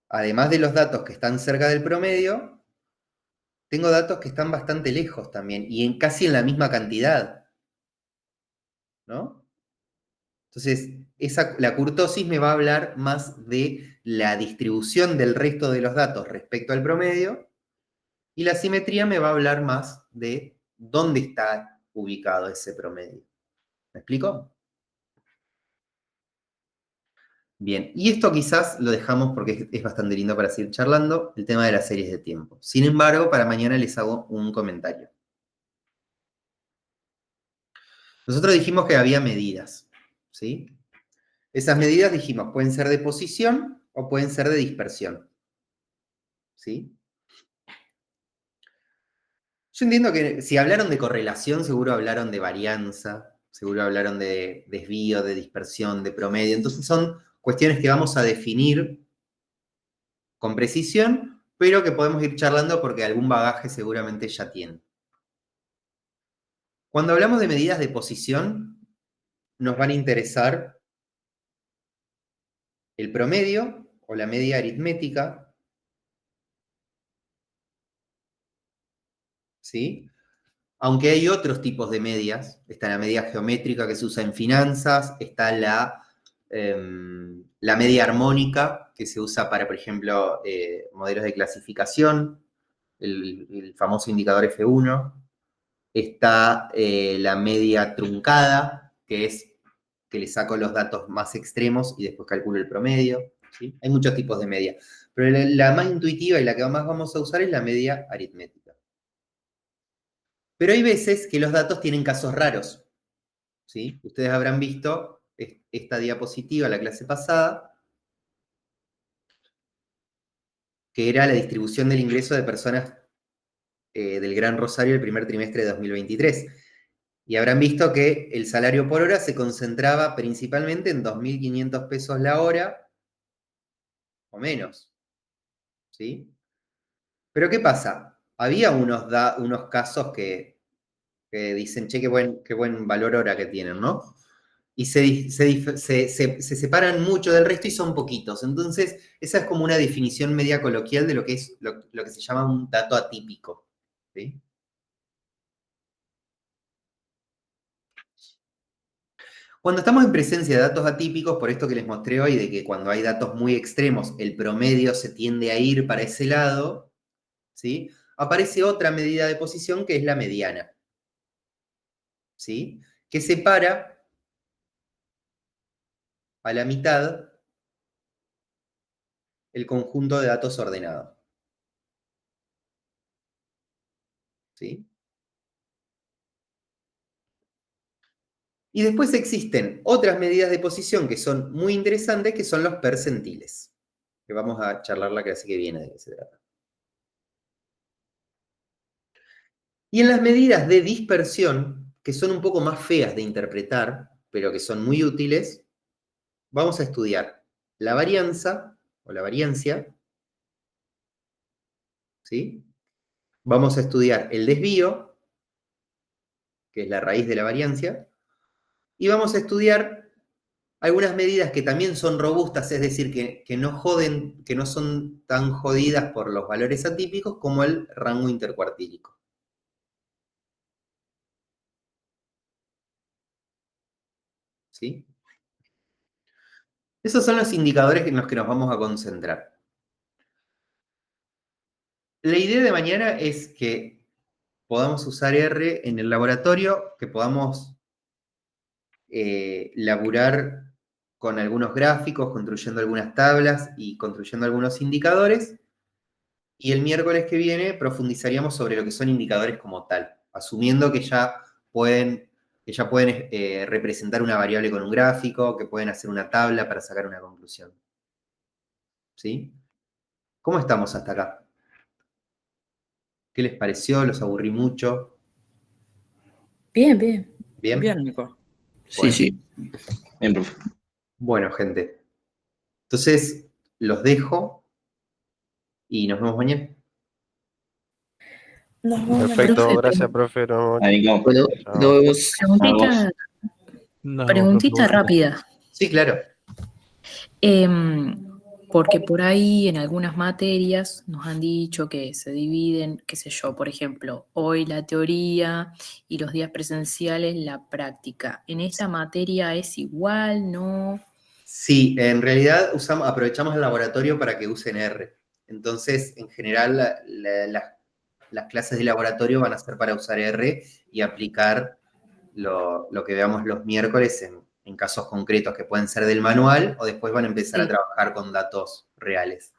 S1: además de los datos que están cerca del promedio, tengo datos que están bastante lejos también y casi en la misma cantidad, ¿no? Entonces, la kurtosis me va a hablar más de la distribución del resto de los datos respecto al promedio y la simetría me va a hablar más de dónde está ubicado ese promedio. ¿Me explico? Bien, y esto quizás lo dejamos porque es bastante lindo para seguir charlando, el tema de las series de tiempo. Sin embargo, para mañana les hago un comentario. Nosotros dijimos que había medidas, ¿sí? Esas medidas, dijimos, pueden ser de posición o pueden ser de dispersión, ¿sí? Yo entiendo que si hablaron de correlación, seguro hablaron de varianza, seguro hablaron de desvío, de dispersión, de promedio. Entonces son cuestiones que vamos a definir con precisión, pero que podemos ir charlando porque algún bagaje seguramente ya tienen. Cuando hablamos de medidas de posición, nos van a interesar el promedio o la media aritmética, ¿sí? Aunque hay otros tipos de medias, está la media geométrica que se usa en finanzas, está la media armónica que se usa para, por ejemplo, modelos de clasificación, el famoso indicador F1, está la media truncada, que es que le saco los datos más extremos y después calculo el promedio, ¿sí? Hay muchos tipos de media, pero la más intuitiva y la que más vamos a usar es la media aritmética. Pero hay veces que los datos tienen casos raros, ¿sí? Ustedes habrán visto esta diapositiva la clase pasada, que era la distribución del ingreso de personas del Gran Rosario el primer trimestre de 2023. Y habrán visto que el salario por hora se concentraba principalmente en 2.500 pesos la hora, o menos, ¿sí? Pero ¿qué pasa? Había unos casos que dicen, che, qué buen valor hora que tienen, ¿no? Y se separan mucho del resto y son poquitos. Entonces, esa es como una definición media coloquial de lo que es lo que se llama un dato atípico, ¿sí? Cuando estamos en presencia de datos atípicos, por esto que les mostré hoy, de que cuando hay datos muy extremos, el promedio se tiende a ir para ese lado, ¿sí? Aparece otra medida de posición que es la mediana, ¿sí? Que separa a la mitad el conjunto de datos ordenado, ¿sí? Y después existen otras medidas de posición que son muy interesantes, que son los percentiles, que vamos a charlar la clase que viene de qué se trata. Y en las medidas de dispersión, que son un poco más feas de interpretar, pero que son muy útiles, vamos a estudiar la varianza, o la variancia, ¿sí? Vamos a estudiar el desvío, que es la raíz de la variancia, y vamos a estudiar algunas medidas que también son robustas, es decir, que no joden, que no son tan jodidas por los valores atípicos como el rango intercuartílico. ¿Sí? Esos son los indicadores en los que nos vamos a concentrar. La idea de mañana es que podamos usar R en el laboratorio, que podamos laburar con algunos gráficos, construyendo algunas tablas y construyendo algunos indicadores. Y el miércoles que viene profundizaríamos sobre lo que son indicadores como tal, asumiendo que ya pueden representar una variable con un gráfico, que pueden hacer una tabla para sacar una conclusión. ¿Sí? ¿Cómo estamos hasta acá? ¿Qué les pareció? ¿Los aburrí mucho?
S5: Bien, bien.
S1: ¿Bien?
S2: Bien, Nico.
S3: Sí, sí.
S9: Bien, profe.
S1: Bueno, gente. Entonces, los dejo y nos vemos mañana.
S7: Nos vemos
S4: Perfecto,
S5: Profe,
S4: gracias, profe. Nos vemos.
S9: Ahí vamos.
S3: Bueno,
S4: Chao.
S3: nos vemos.
S5: preguntita,
S8: Nos vemos,
S5: preguntita
S8: profe.
S5: rápida.
S1: Sí, claro.
S5: Porque por ahí en algunas materias nos han dicho que se dividen, qué sé yo, por ejemplo, hoy la teoría y los días presenciales la práctica. ¿En esta materia es igual, no?
S1: Sí, en realidad aprovechamos el laboratorio para que usen R. Entonces, en general, las clases de laboratorio van a ser para usar R y aplicar lo que veamos los miércoles en casos concretos que pueden ser del manual o después van a empezar a
S5: Sí.
S1: trabajar con datos reales.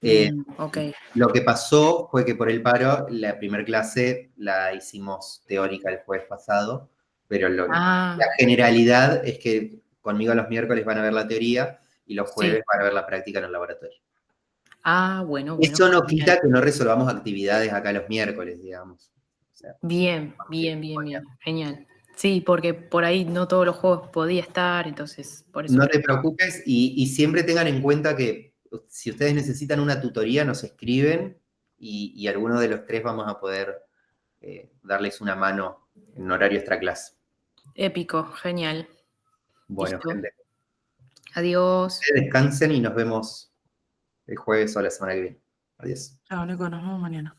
S5: Bien, ok.
S1: Lo que pasó fue que por el paro, la primera clase la hicimos teórica el jueves pasado, pero
S5: Ah,
S1: la generalidad es que conmigo los miércoles van a ver la teoría y los jueves
S5: sí.
S1: van a ver la práctica en el laboratorio.
S5: Ah, bueno, bueno.
S1: Eso no
S5: Genial.
S1: quita que no resolvamos actividades acá los miércoles, digamos. O sea,
S5: Bien, bien, bien, bien. Genial. Sí, porque por ahí no todos los juegos podía estar, entonces por eso
S1: no te
S5: preguntaba.
S1: preocupes y siempre tengan en cuenta que si ustedes necesitan una tutoría, nos escriben y alguno de los tres vamos a poder darles una mano en horario extra clase.
S5: Épico, genial.
S1: Bueno,
S5: Listo.
S1: gente,
S5: Adiós.
S1: descansen y nos vemos el jueves o la semana que viene. Adiós.
S7: Chao, Nico, nos vemos mañana.